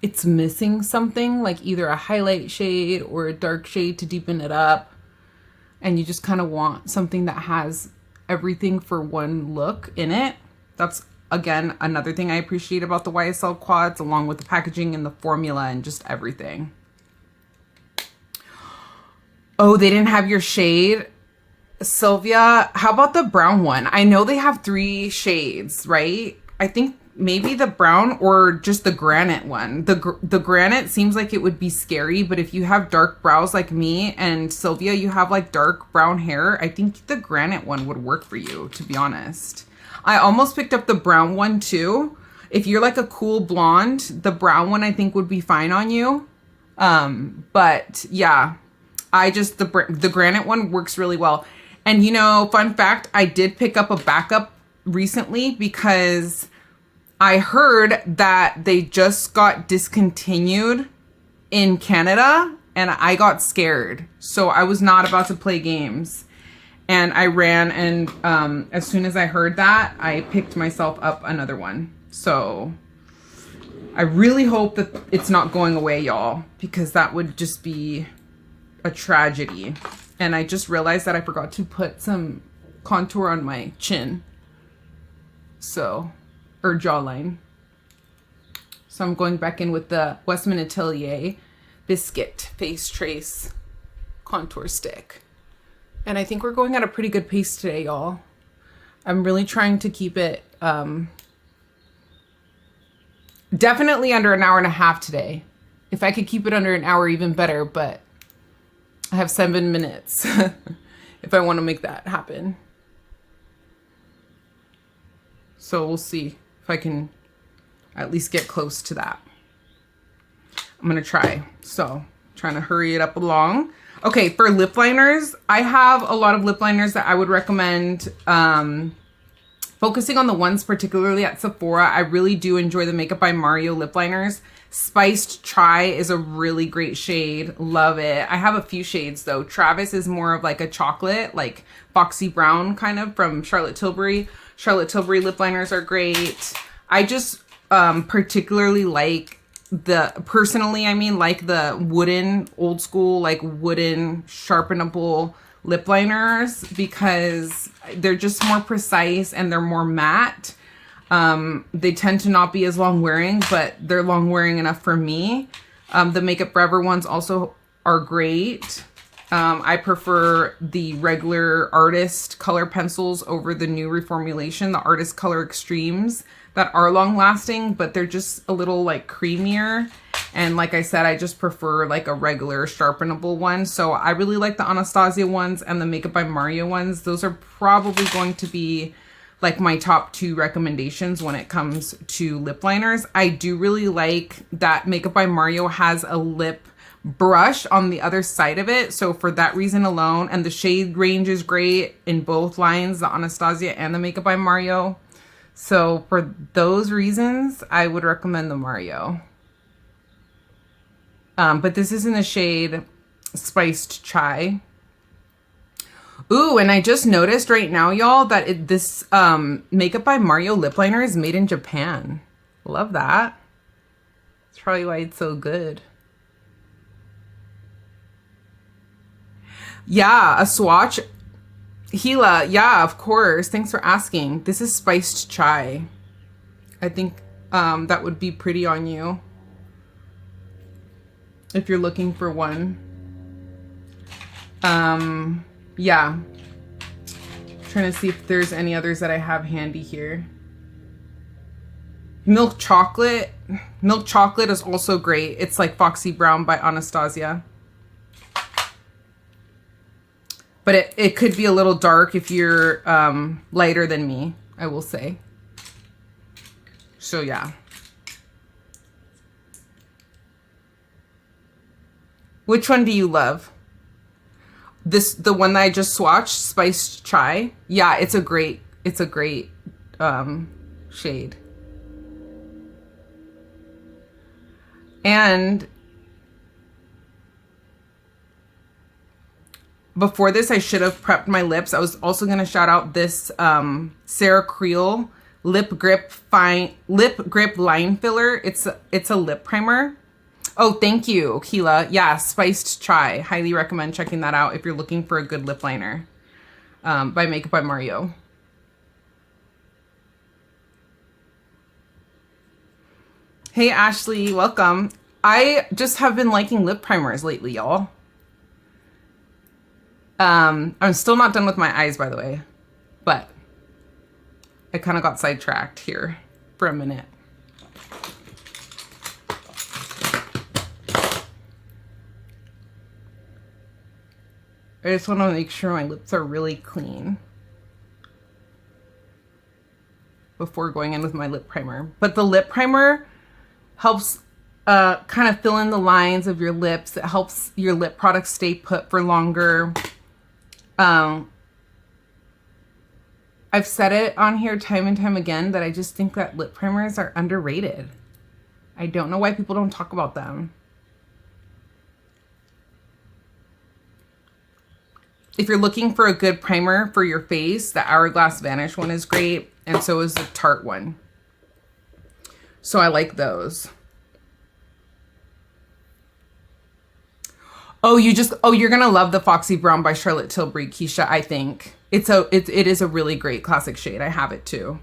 it's missing something, like either a highlight shade or a dark shade to deepen it up. And you just kind of want something that has everything for one look in it. That's, again, another thing I appreciate about the YSL quads, along with the packaging and the formula and just everything. Oh, they didn't have your shade. Sylvia, how about the brown one? I know they have 3 shades, right? I think maybe the brown or just the granite one. The granite seems like it would be scary, but if you have dark brows like me, and Sylvia, you have like dark brown hair, I think the granite one would work for you, to be honest. I almost picked up the brown one too. If you're like a cool blonde, the brown one I think would be fine on you. But yeah, the granite one works really well. And you know, fun fact, I did pick up a backup recently because I heard that they just got discontinued in Canada and I got scared. So I was not about to play games. And I ran and as soon as I heard that, I picked myself up another one. So I really hope that it's not going away, y'all, because that would just be a tragedy. And I just realized that I forgot to put some contour on my chin. So, or jawline. So I'm going back in with the Westman Atelier Biscuit Face Trace Contour Stick. And I think we're going at a pretty good pace today, y'all. I'm really trying to keep it definitely under an hour and a half today. If I could keep it under an hour, even better, but I have 7 minutes if I want to make that happen. So we'll see if I can at least get close to that. I'm going to try. So trying to hurry it up along. Okay, for lip liners, I have a lot of lip liners that I would recommend focusing on the ones particularly at Sephora. I really do enjoy the Makeup by Mario lip liners. Spiced Chai is a really great shade. Love it. I have a few shades though. Travis is more of like a chocolate, like foxy brown kind of from Charlotte Tilbury. Charlotte Tilbury lip liners are great. I just particularly like like the wooden, old school, like wooden sharpenable lip liners because they're just more precise and they're more matte. They tend to not be as long wearing, but they're long wearing enough for me. The Makeup Forever ones also are great. I prefer the regular Artist color pencils over the new reformulation, the Artist Color Extremes that are long lasting, but they're just a little like creamier. And like I said, I just prefer like a regular sharpenable one. So I really like the Anastasia ones and the Makeup by Mario ones. Those are probably going to be like my top 2 recommendations when it comes to lip liners. I do really like that Makeup by Mario has a lip brush on the other side of it. So for that reason alone, and the shade range is great in both lines, the Anastasia and the Makeup by Mario. So for those reasons, I would recommend the Mario. But this is in the shade Spiced Chai. Ooh, and I just noticed right now, y'all, that this Makeup by Mario lip liner is made in Japan. Love that. That's probably why it's so good. Yeah, a swatch. Gila, yeah, of course. Thanks for asking. This is Spiced Chai. I think that would be pretty on you if you're looking for one. Yeah. Trying to see if there's any others that I have handy here. Milk Chocolate. Milk Chocolate is also great. It's like Foxy Brown by Anastasia. But it could be a little dark if you're lighter than me, I will say. So yeah. Which one do you love? The one that I just swatched, Spiced Chai. Yeah, it's a great shade. And before this, I should have prepped my lips. I was also going to shout out this Sarah Creel lip grip line filler. It's a lip primer. Oh, thank you, Keela. Yeah, Spiced Chai. Highly recommend checking that out if you're looking for a good lip liner by Makeup by Mario. Hey, Ashley, welcome. I just have been liking lip primers lately, y'all. I'm still not done with my eyes, by the way, but I kind of got sidetracked here for a minute. I just want to make sure my lips are really clean before going in with my lip primer. But the lip primer helps kind of fill in the lines of your lips. It helps your lip product stay put for longer. I've said it on here time and time again that I just think that lip primers are underrated. I don't know why people don't talk about them. If you're looking for a good primer for your face, the Hourglass Vanish one is great, and so is the Tarte one. So I like those. Oh, you're gonna love the Foxy Brown by Charlotte Tilbury, Keisha. I think it is a really great classic shade. I have it too.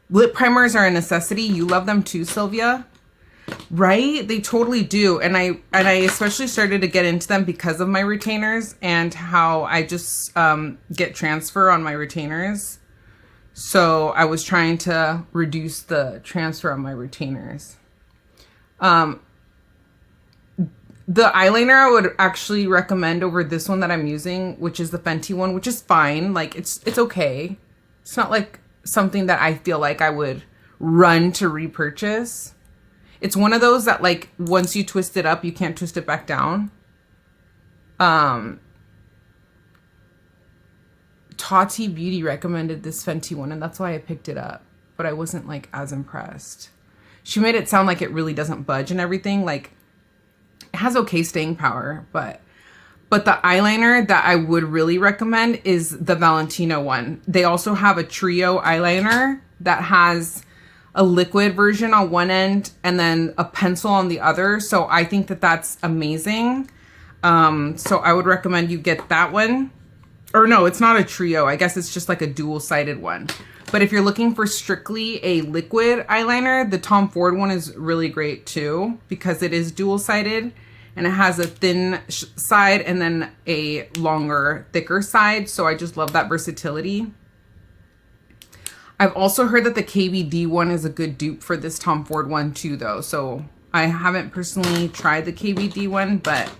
Lip primers are a necessity. You love them too, Sylvia. Right? They totally do. And I especially started to get into them because of my retainers and how I just get transfer on my retainers. So I was trying to reduce the transfer on my retainers. The eyeliner I would actually recommend over this one that I'm using, which is the Fenty one, which is fine. Like it's okay. It's not like something that I feel like I would run to repurchase. It's one of those that, like, once you twist it up, you can't twist it back down. Tati Beauty recommended this Fenty one, and that's why I picked it up. But I wasn't, like, as impressed. She made it sound like it really doesn't budge and everything. Like, it has okay staying power, but the eyeliner that I would really recommend is the Valentino one. They also have a trio eyeliner that has a liquid version on one end and then a pencil on the other. So I think that that's amazing. So I would recommend you get that one. Or no, it's not a trio. I guess it's just like a dual-sided one. But if you're looking for strictly a liquid eyeliner, the Tom Ford one is really great too, because it is dual-sided and it has a thin side and then a longer, thicker side. So I just love that versatility. I've also heard that the KVD one is a good dupe for this Tom Ford one too, though. So I haven't personally tried the KVD one, but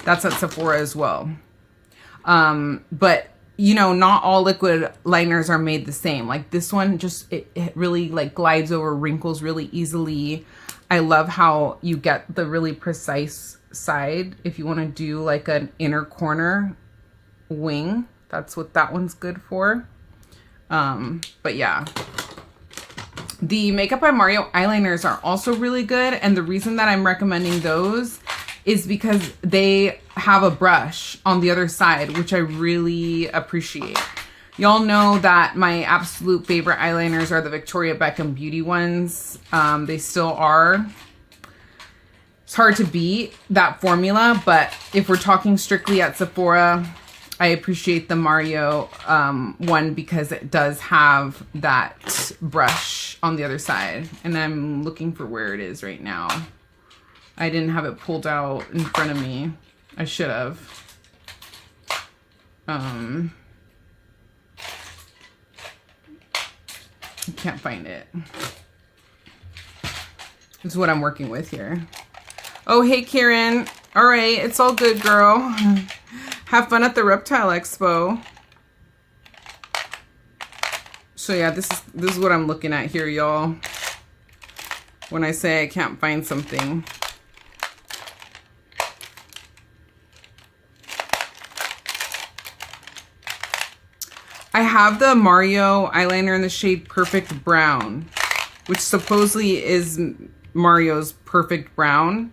that's at Sephora as well. But you know, not all liquid liners are made the same. Like this one, just it really like glides over wrinkles really easily. I love how you get the really precise side if you want to do like an inner corner wing. That's what that one's good for. But yeah, the Makeup by Mario eyeliners are also really good. And the reason that I'm recommending those is because they have a brush on the other side, which I really appreciate. Y'all know that my absolute favorite eyeliners are the Victoria Beckham Beauty ones. They still are. It's hard to beat that formula, but if we're talking strictly at Sephora, I appreciate the Mario one because it does have that brush on the other side. And I'm looking for where it is right now. I didn't have it pulled out in front of me. I should have. I can't find it. This is what I'm working with here. Oh, hey, Karen. All right, it's all good, girl. Have fun at the Reptile Expo. So yeah, this is what I'm looking at here, y'all. When I say I can't find something. I have the Mario eyeliner in the shade Perfect Brown, which supposedly is Mario's Perfect Brown.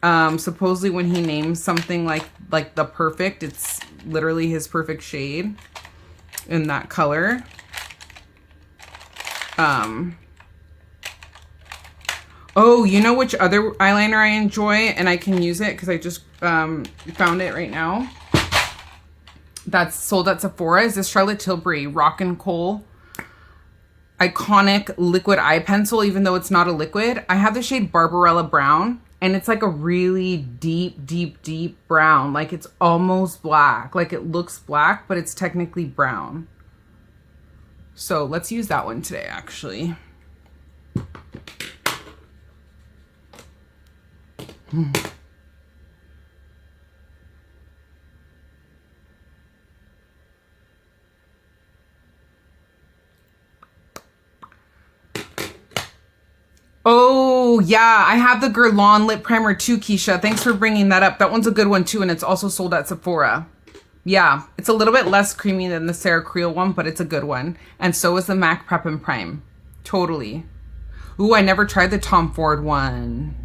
Supposedly when he names something like the perfect, it's literally his perfect shade in that color. Oh, you know which other eyeliner I enjoy, and I can use it because I just found it right now. That's sold at Sephora, is this Charlotte Tilbury Rock and Coal iconic liquid eye pencil, even though it's not a liquid. I have the shade Barbarella Brown, and it's like a really deep, deep, deep brown. Like it's almost black. Like it looks black, but it's technically brown. So let's use that one today, actually. Oh, yeah, I have the Guerlain Lip Primer too, Keisha. Thanks for bringing that up. That one's a good one too, and it's also sold at Sephora. Yeah, it's a little bit less creamy than the Sarah Creel one, but it's a good one. And so is the MAC Prep and Prime. Totally. Ooh, I never tried the Tom Ford one.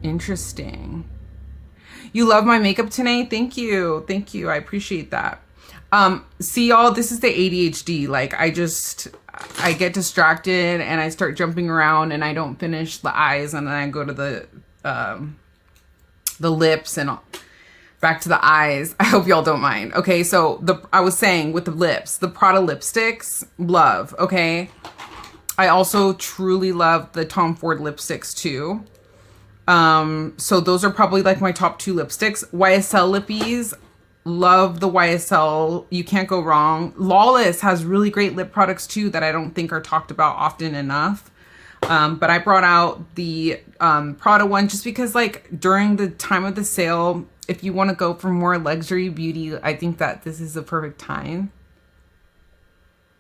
Interesting. You love my makeup today? Thank you. Thank you. I appreciate that. See y'all, this is the ADHD. Like I get distracted and I start jumping around and I don't finish the eyes, and then I go to the lips and back to the eyes. I hope y'all don't mind. Okay, so I was saying with the lips, the Prada lipsticks, love, okay? I also truly love the Tom Ford lipsticks too. So those are probably like my top 2 lipsticks. YSL lippies, love the YSL. You can't go wrong. Lawless has really great lip products too that I don't think are talked about often enough. But I brought out the Prada one just because like during the time of the sale, if you want to go for more luxury beauty, I think that this is the perfect time.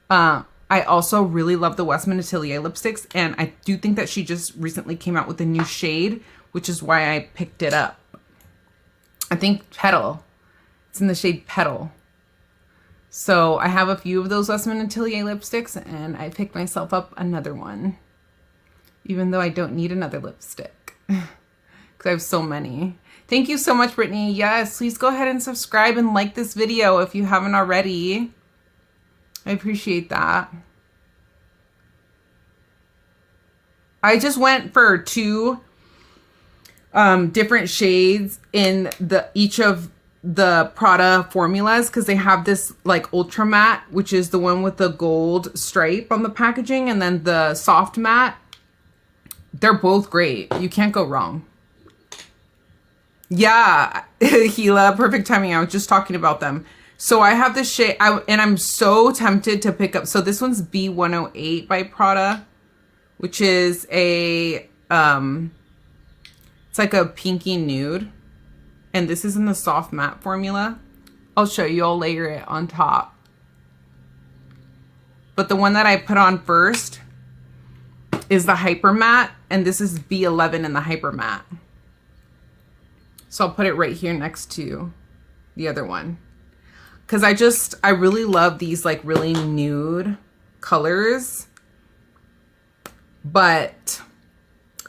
I also really love the Westman Atelier lipsticks, and I do think that she just recently came out with a new shade, which is why I picked it up. I think Petal. It's in the shade Petal. So I have a few of those Westman Atelier lipsticks, and I picked myself up another one, even though I don't need another lipstick because I have so many. Thank you so much, Brittany. Yes, please go ahead and subscribe and like this video if you haven't already. I appreciate that. I just went for 2 different shades in each of the Prada formulas because they have this like ultra matte, which is the one with the gold stripe on the packaging, and then the soft matte. They're both great. You can't go wrong. Yeah, Gila, perfect timing. I was just talking about them. So I have this shade, and I'm so tempted to pick up. So this one's B108 by Prada, which is a, it's like a pinky nude. And this is in the soft matte formula. I'll show you, I'll layer it on top. But the one that I put on first is the Hyper Matte, and this is B11 in the Hyper Matte. So I'll put it right here next to the other one. Because I really love these like really nude colors. But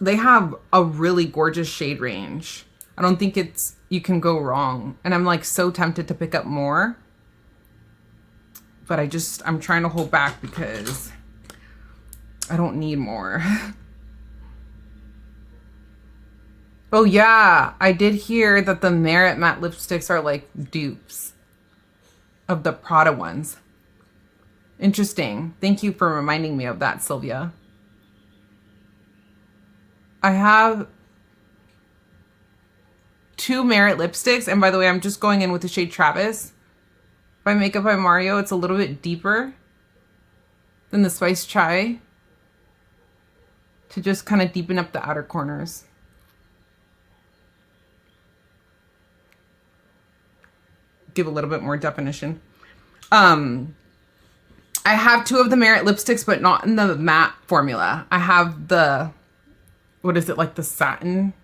they have a really gorgeous shade range. I don't think you can go wrong. And I'm like so tempted to pick up more. But I'm trying to hold back because I don't need more. Oh yeah, I did hear that the Merit matte lipsticks are like dupes of the Prada ones. Interesting. Thank you for reminding me of that, Sylvia. I have 2 Merit lipsticks, and by the way, I'm just going in with the shade Travis by Makeup by Mario. It's a little bit deeper than the Spice Chai to just kind of deepen up the outer corners. give a little bit more definition. I have 2 of the Merit lipsticks, but not in the matte formula. I have the, what is it, like the satin?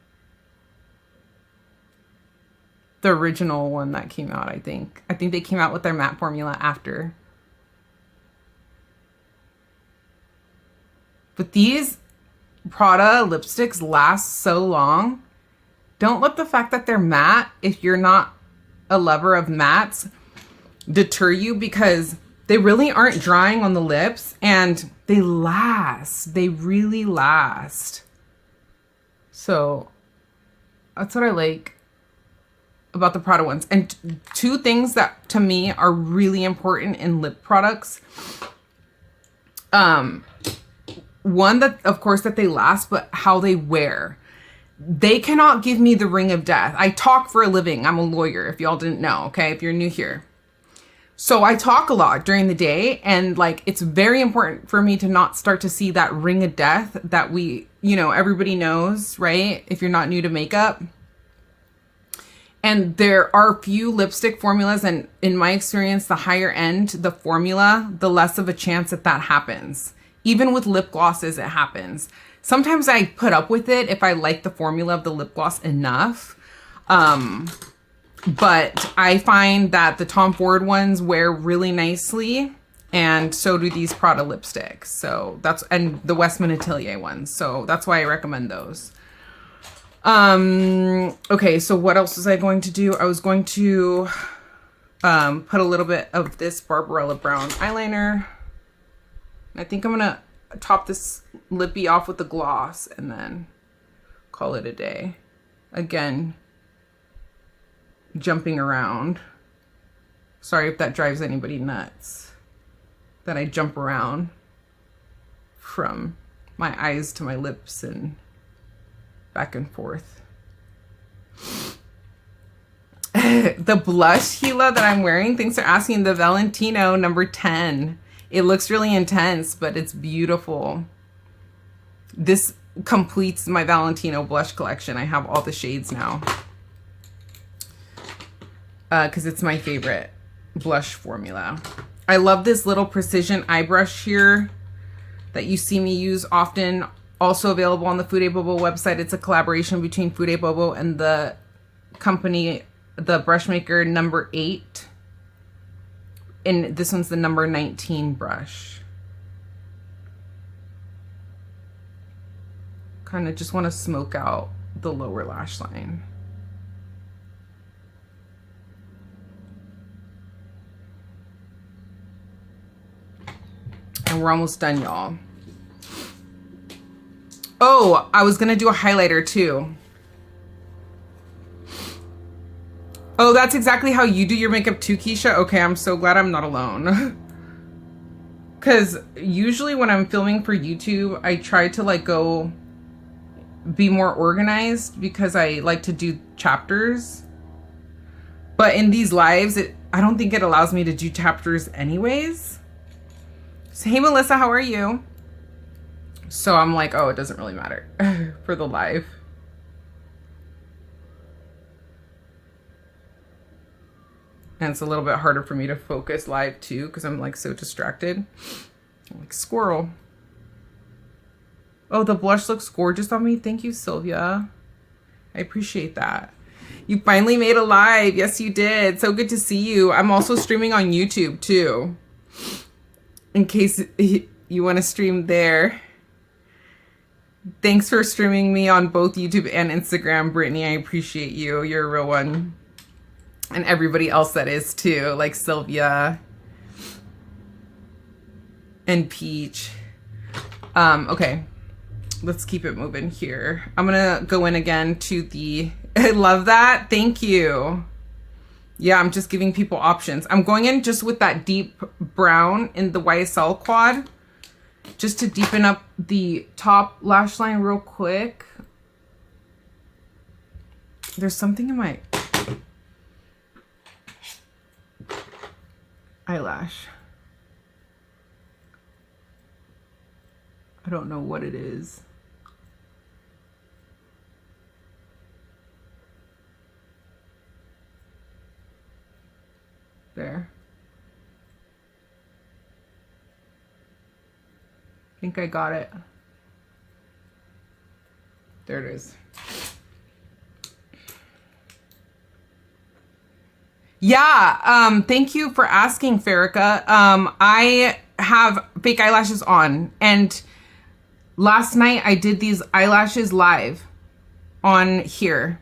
The original one that came out, I think. I think they came out with their matte formula after. But these Prada lipsticks last so long. Don't let the fact that they're matte, if you're not a lover of mattes, deter you, because they really aren't drying on the lips and they last. They really last. So that's what I like about the Prada ones. And 2 things that to me are really important in lip products. One, that of course that they last, but how they wear. They cannot give me the ring of death. I talk for a living. I'm a lawyer, if y'all didn't know, okay? If you're new here. So I talk a lot during the day, and like it's very important for me to not start to see that ring of death that we, you know, everybody knows, right? If you're not new to makeup. And there are few lipstick formulas, and in my experience, the higher end the formula, the less of a chance that that happens. Even with lip glosses, it happens. Sometimes I put up with it if I like the formula of the lip gloss enough. But I find that the Tom Ford ones wear really nicely, and so do these Prada lipsticks. So that's, and the Westman Atelier ones. So that's why I recommend those. Okay, so what else was I going to do? I was going to put a little bit of this Barbarella Brown eyeliner. I think I'm gonna top this lippy off with the gloss and then call it a day. Again, jumping around. Sorry if that drives anybody nuts, that I jump around from my eyes to my lips and back and forth. The blush, Gila, that I'm wearing, thanks for asking, the Valentino number 10. It looks really intense, but it's beautiful. This completes my Valentino blush collection. I have all the shades now. Because it's my favorite blush formula. I love this little precision eye brush here that you see me use often. Also available on the Fude Bobo website. It's a collaboration between Fude Bobo and the company, the brush maker number 8. And this one's the number 19 brush. Kind of just want to smoke out the lower lash line. And we're almost done, y'all. Oh, I was going to do a highlighter too. Oh, that's exactly how you do your makeup too, Keisha? Okay, I'm so glad I'm not alone. Because usually when I'm filming for YouTube, I try to like go be more organized because I like to do chapters. But in these lives, I don't think it allows me to do chapters anyways. So, hey, Melissa, how are you? So I'm like, oh, it doesn't really matter for the live. And it's a little bit harder for me to focus live too because I'm like so distracted. I'm like squirrel. Oh, the blush looks gorgeous on me. Thank you, Sylvia. I appreciate that. You finally made a live. Yes, you did. So good to see you. I'm also streaming on YouTube too. In case you want to stream there. Thanks for streaming me on both YouTube and Instagram, Brittany. I appreciate you. You're a real one. And everybody else that is too, like Sylvia and Peach. Okay, let's keep it moving here. I'm gonna go in again to the, I love that. Thank you. Yeah, I'm just giving people options. I'm going in just with that deep brown in the YSL quad, just to deepen up the top lash line real quick. There's something in my eyelash. I don't know what it is. think I got it. There it is. Yeah, thank you for asking, Farika. I have fake eyelashes on, and last night I did these eyelashes live on here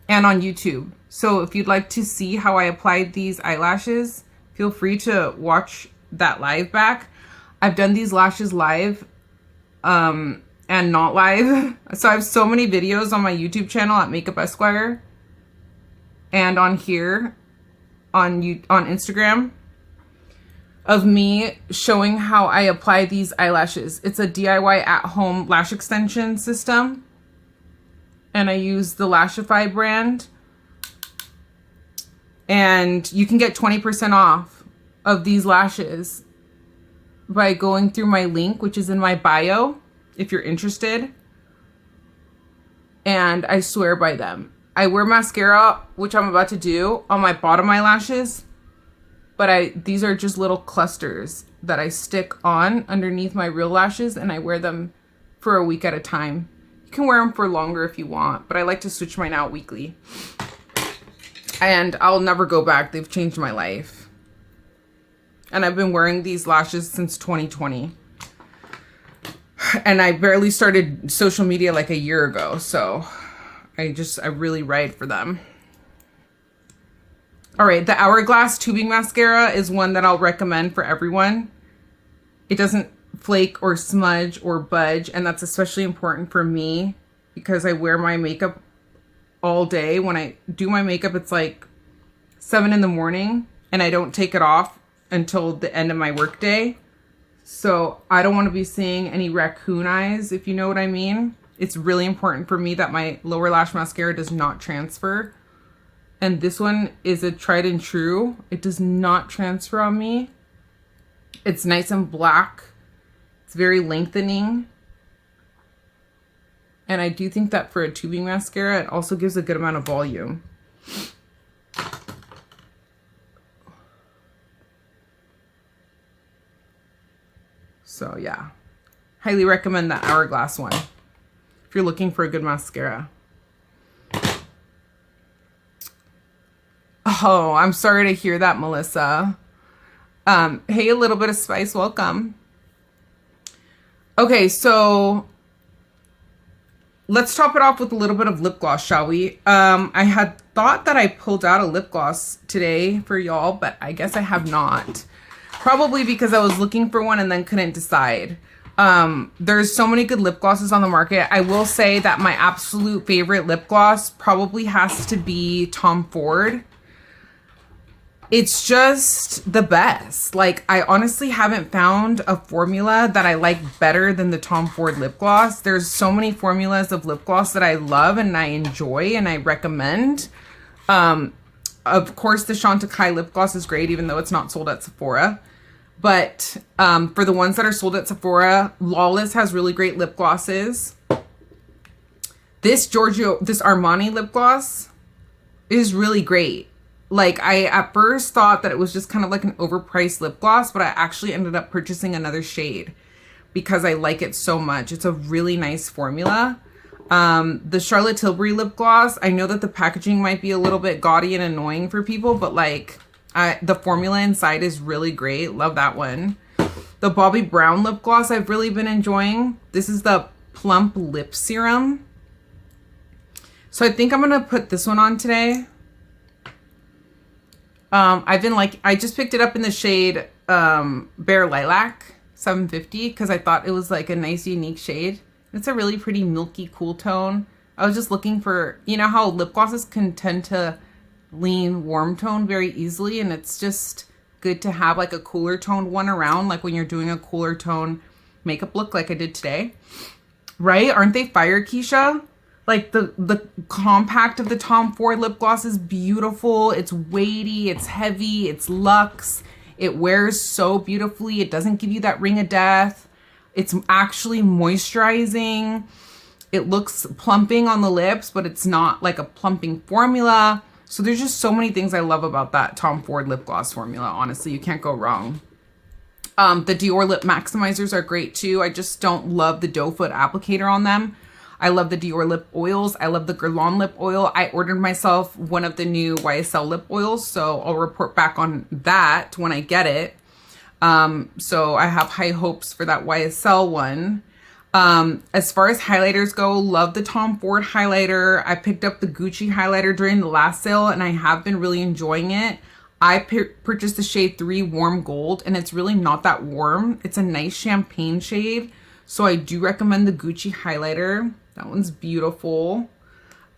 and on YouTube. So if you'd like to see how I applied these eyelashes, feel free to watch that live back. I've done these lashes live and not live. So I have so many videos on my YouTube channel at MakeupEsquire and on here on Instagram of me showing how I apply these eyelashes. It's a DIY at-home lash extension system, and I use the Lashify brand, and you can get 20% off of these lashes by going through my link, which is in my bio if you're interested. And I swear by them. I wear mascara, which I'm about to do, on my bottom eyelashes, but these are just little clusters that I stick on underneath my real lashes, and I wear them for a week at a time. You can wear them for longer if you want, but I like to switch mine out weekly. And I'll never go back. They've changed my life. And I've been wearing these lashes since 2020. And I barely started social media like a year ago, so I really ride for them. All right, the Hourglass tubing mascara is one that I'll recommend for everyone. It doesn't flake or smudge or budge, and that's especially important for me because I wear my makeup all day. When I do my makeup, it's like 7 in the morning, and I don't take it off until the end of my workday. So I don't want to be seeing any raccoon eyes, if you know what I mean. It's really important for me that my lower lash mascara does not transfer. And this one is a tried and true. It does not transfer on me. It's nice and black. It's very lengthening. And I do think that for a tubing mascara, it also gives a good amount of volume. So yeah, highly recommend that Hourglass one if you're looking for a good mascara. Oh, I'm sorry to hear that, Melissa. Hey, a little bit of spice, welcome. Okay, so let's top it off with a little bit of lip gloss, shall we? I had thought that I pulled out a lip gloss today for y'all, but I guess I have not. Probably because I was looking for one and then couldn't decide. There's so many good lip glosses on the market. I will say that my absolute favorite lip gloss probably has to be Tom Ford. It's just the best. Like, I honestly haven't found a formula that I like better than the Tom Ford lip gloss. There's so many formulas of lip gloss that I love and I enjoy and I recommend. Of course, the Chantecaille lip gloss is great, even though it's not sold at Sephora. But for the ones that are sold at Sephora, Lawless has really great lip glosses. This Armani lip gloss is really great. Like, I at first thought that it was just kind of like an overpriced lip gloss, but I actually ended up purchasing another shade because I like it so much. It's a really nice formula. The Charlotte Tilbury lip gloss, I know that the packaging might be a little bit gaudy and annoying for people, but like, the formula inside is really great. Love that one. The Bobbi Brown lip gloss I've really been enjoying. This is the Plump Lip Serum. So I think I'm going to put this one on today. I just picked it up in the shade Bare Lilac 750 because I thought it was like a nice unique shade. It's a really pretty milky cool tone. I was just looking for, you know how lip glosses can tend to lean warm tone very easily, and it's just good to have like a cooler toned one around, like when you're doing a cooler tone makeup look like I did today. Right? Aren't they fire, Keisha? Like the compact of the Tom Ford lip gloss is beautiful. It's weighty, it's heavy, it's luxe. It wears so beautifully. It doesn't give you that ring of death. It's actually moisturizing. It looks plumping on the lips, but it's not like a plumping formula. So there's just so many things I love about that Tom Ford lip gloss formula. Honestly, you can't go wrong. The Dior Lip Maximizers are great too. I just don't love the doe foot applicator on them. I love the Dior lip oils. I love the Guerlain lip oil. I ordered myself one of the new YSL lip oils, so I'll report back on that when I get it. So I have high hopes for that YSL one. As far as highlighters go, love the Tom Ford highlighter. I picked up the Gucci highlighter during the last sale and I have been really enjoying it. I purchased the shade 3 Warm Gold and it's really not that warm. It's a nice champagne shade. So I do recommend the Gucci highlighter. That one's beautiful.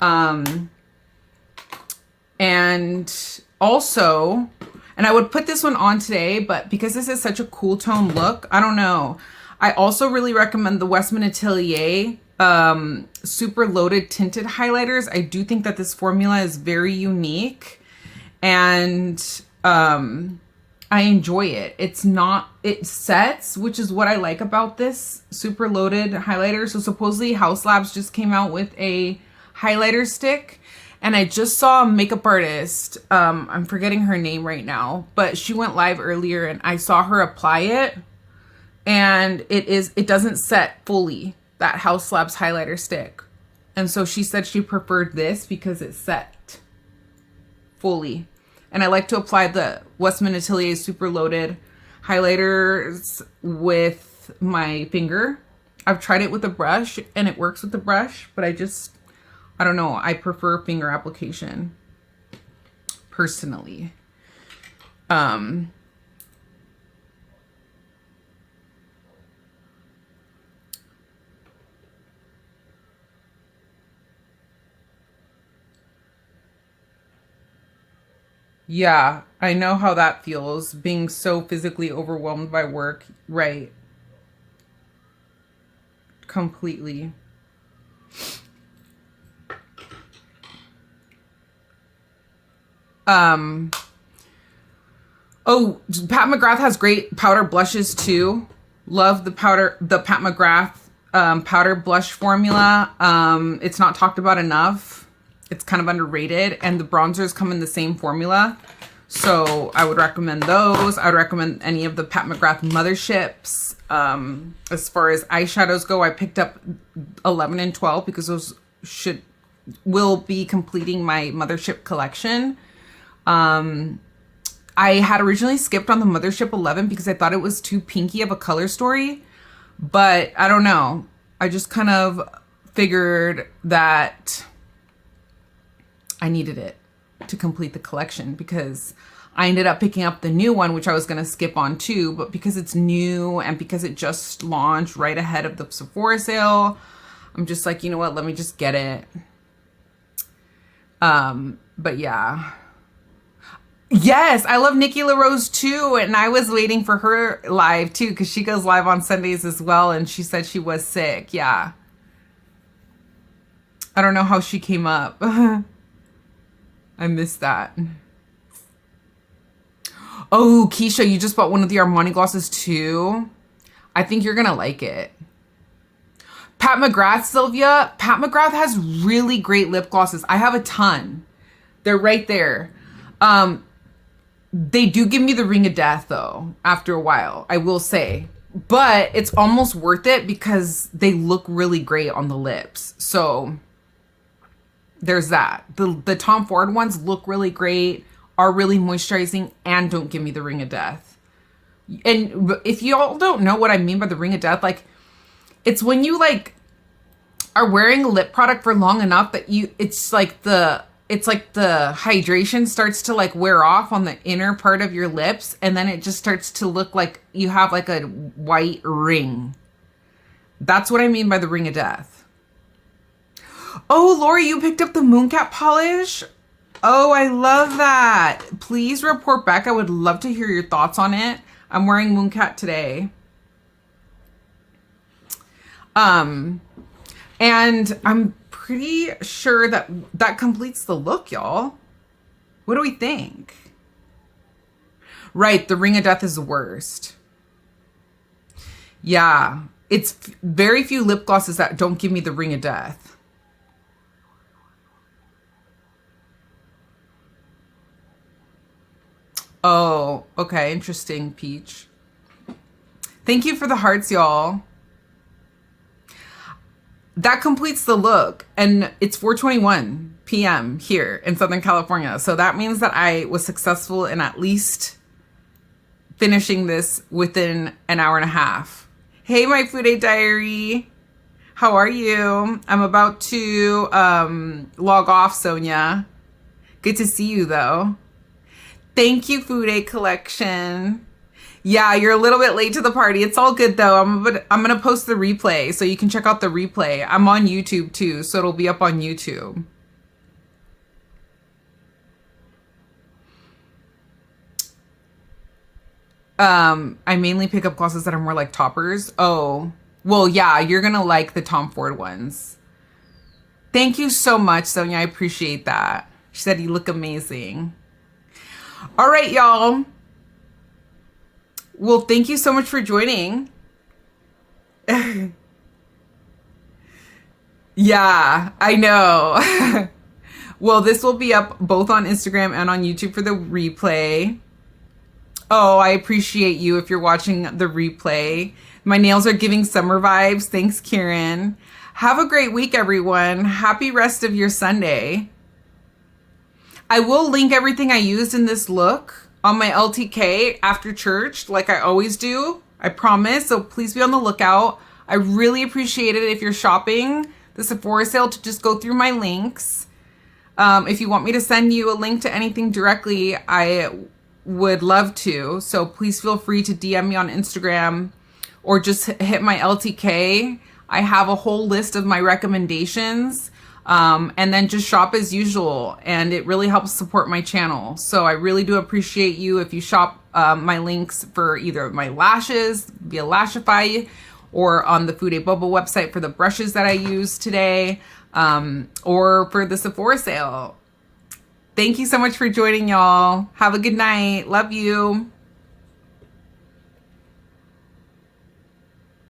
And also, and I would put this one on today, but because this is such a cool tone look, I don't know. I also really recommend the Westman Atelier super loaded tinted highlighters. I do think that this formula is very unique and I enjoy it. It sets, which is what I like about this super loaded highlighter. So supposedly House Labs just came out with a highlighter stick and I just saw a makeup artist, I'm forgetting her name right now, but she went live earlier and I saw her apply it and it doesn't set fully, that House Labs highlighter stick. And so she said she preferred this because it set fully. And I like to apply the Westman Atelier super loaded highlighters with my finger. I've tried it with a brush and it works with the brush, but I don't know. I prefer finger application personally. Yeah, I know how that feels, being so physically overwhelmed by work. Right. Completely. Oh, Pat McGrath has great powder blushes too. Love the Pat McGrath powder blush formula. It's not talked about enough. It's kind of underrated, and the bronzers come in the same formula. So I would recommend those. I would recommend any of the Pat McGrath motherships. As far as eyeshadows go, I picked up 11 and 12 because those will be completing my mothership collection. I had originally skipped on the mothership 11 because I thought it was too pinky of a color story, but I don't know. I just kind of figured that I needed it to complete the collection because I ended up picking up the new one, which I was going to skip on too, but because it's new and because it just launched right ahead of the Sephora sale, I'm just like, you know what, let me just get it. But yeah. Yes, I love Nikki LaRose too, and I was waiting for her live too because she goes live on Sundays as well, and she said she was sick. Yeah. I don't know how she came up. I missed that. Oh, Keisha, you just bought one of the Armani glosses too? I think you're gonna like it. Pat McGrath, Sylvia. Pat McGrath has really great lip glosses. I have a ton. They're right there. They do give me the ring of death though, after a while, I will say. But it's almost worth it because they look really great on the lips. So there's that. The Tom Ford ones look really great, are really moisturizing, and don't give me the ring of death. And if y'all don't know what I mean by the ring of death, like, it's when you like are wearing a lip product for long enough that it's like the hydration starts to like wear off on the inner part of your lips, and then it just starts to look like you have like a white ring. That's what I mean by the ring of death. Oh, Lori, you picked up the Mooncap polish? Oh, I love that. Please report back. I would love to hear your thoughts on it. I'm wearing Mooncat today. And I'm pretty sure that that completes the look, y'all. What do we think? Right, the ring of death is the worst. Yeah, it's very few lip glosses that don't give me the ring of death. Oh, okay, interesting, Peach. Thank you for the hearts, y'all. That completes the look, and it's 4:21 p.m. here in Southern California. So that means that I was successful in at least finishing this within an hour and a half. Hey, my Food Aid Diary. How are you? I'm about to log off, Sonia. Good to see you, though. Thank you, Food Aid Collection. Yeah, you're a little bit late to the party. It's all good, though. I'm gonna post the replay, so you can check out the replay. I'm on YouTube, too, so it'll be up on YouTube. I mainly pick up glosses that are more like toppers. Oh, well, yeah, you're gonna like the Tom Ford ones. Thank you so much, Sonia. I appreciate that. She said you look amazing. All right, y'all. Well, thank you so much for joining. Yeah, I know. Well, this will be up both on Instagram and on YouTube for the replay. Oh, I appreciate you if you're watching the replay. My nails are giving summer vibes. Thanks, Kieran. Have a great week, everyone. Happy rest of your Sunday. I will link everything I used in this look on my LTK after church, like I always do. I promise. So please be on the lookout. I really appreciate it if you're shopping the Sephora sale to just go through my links. If you want me to send you a link to anything directly, I would love to. So please feel free to DM me on Instagram or just hit my LTK. I have a whole list of my recommendations. And then just shop as usual, and it really helps support my channel. So I really do appreciate you if you shop my links for either my lashes via Lashify or on the Food Aid Bubble website for the brushes that I used today, or for the Sephora sale. Thank you so much for joining, y'all. Have a good night. Love you.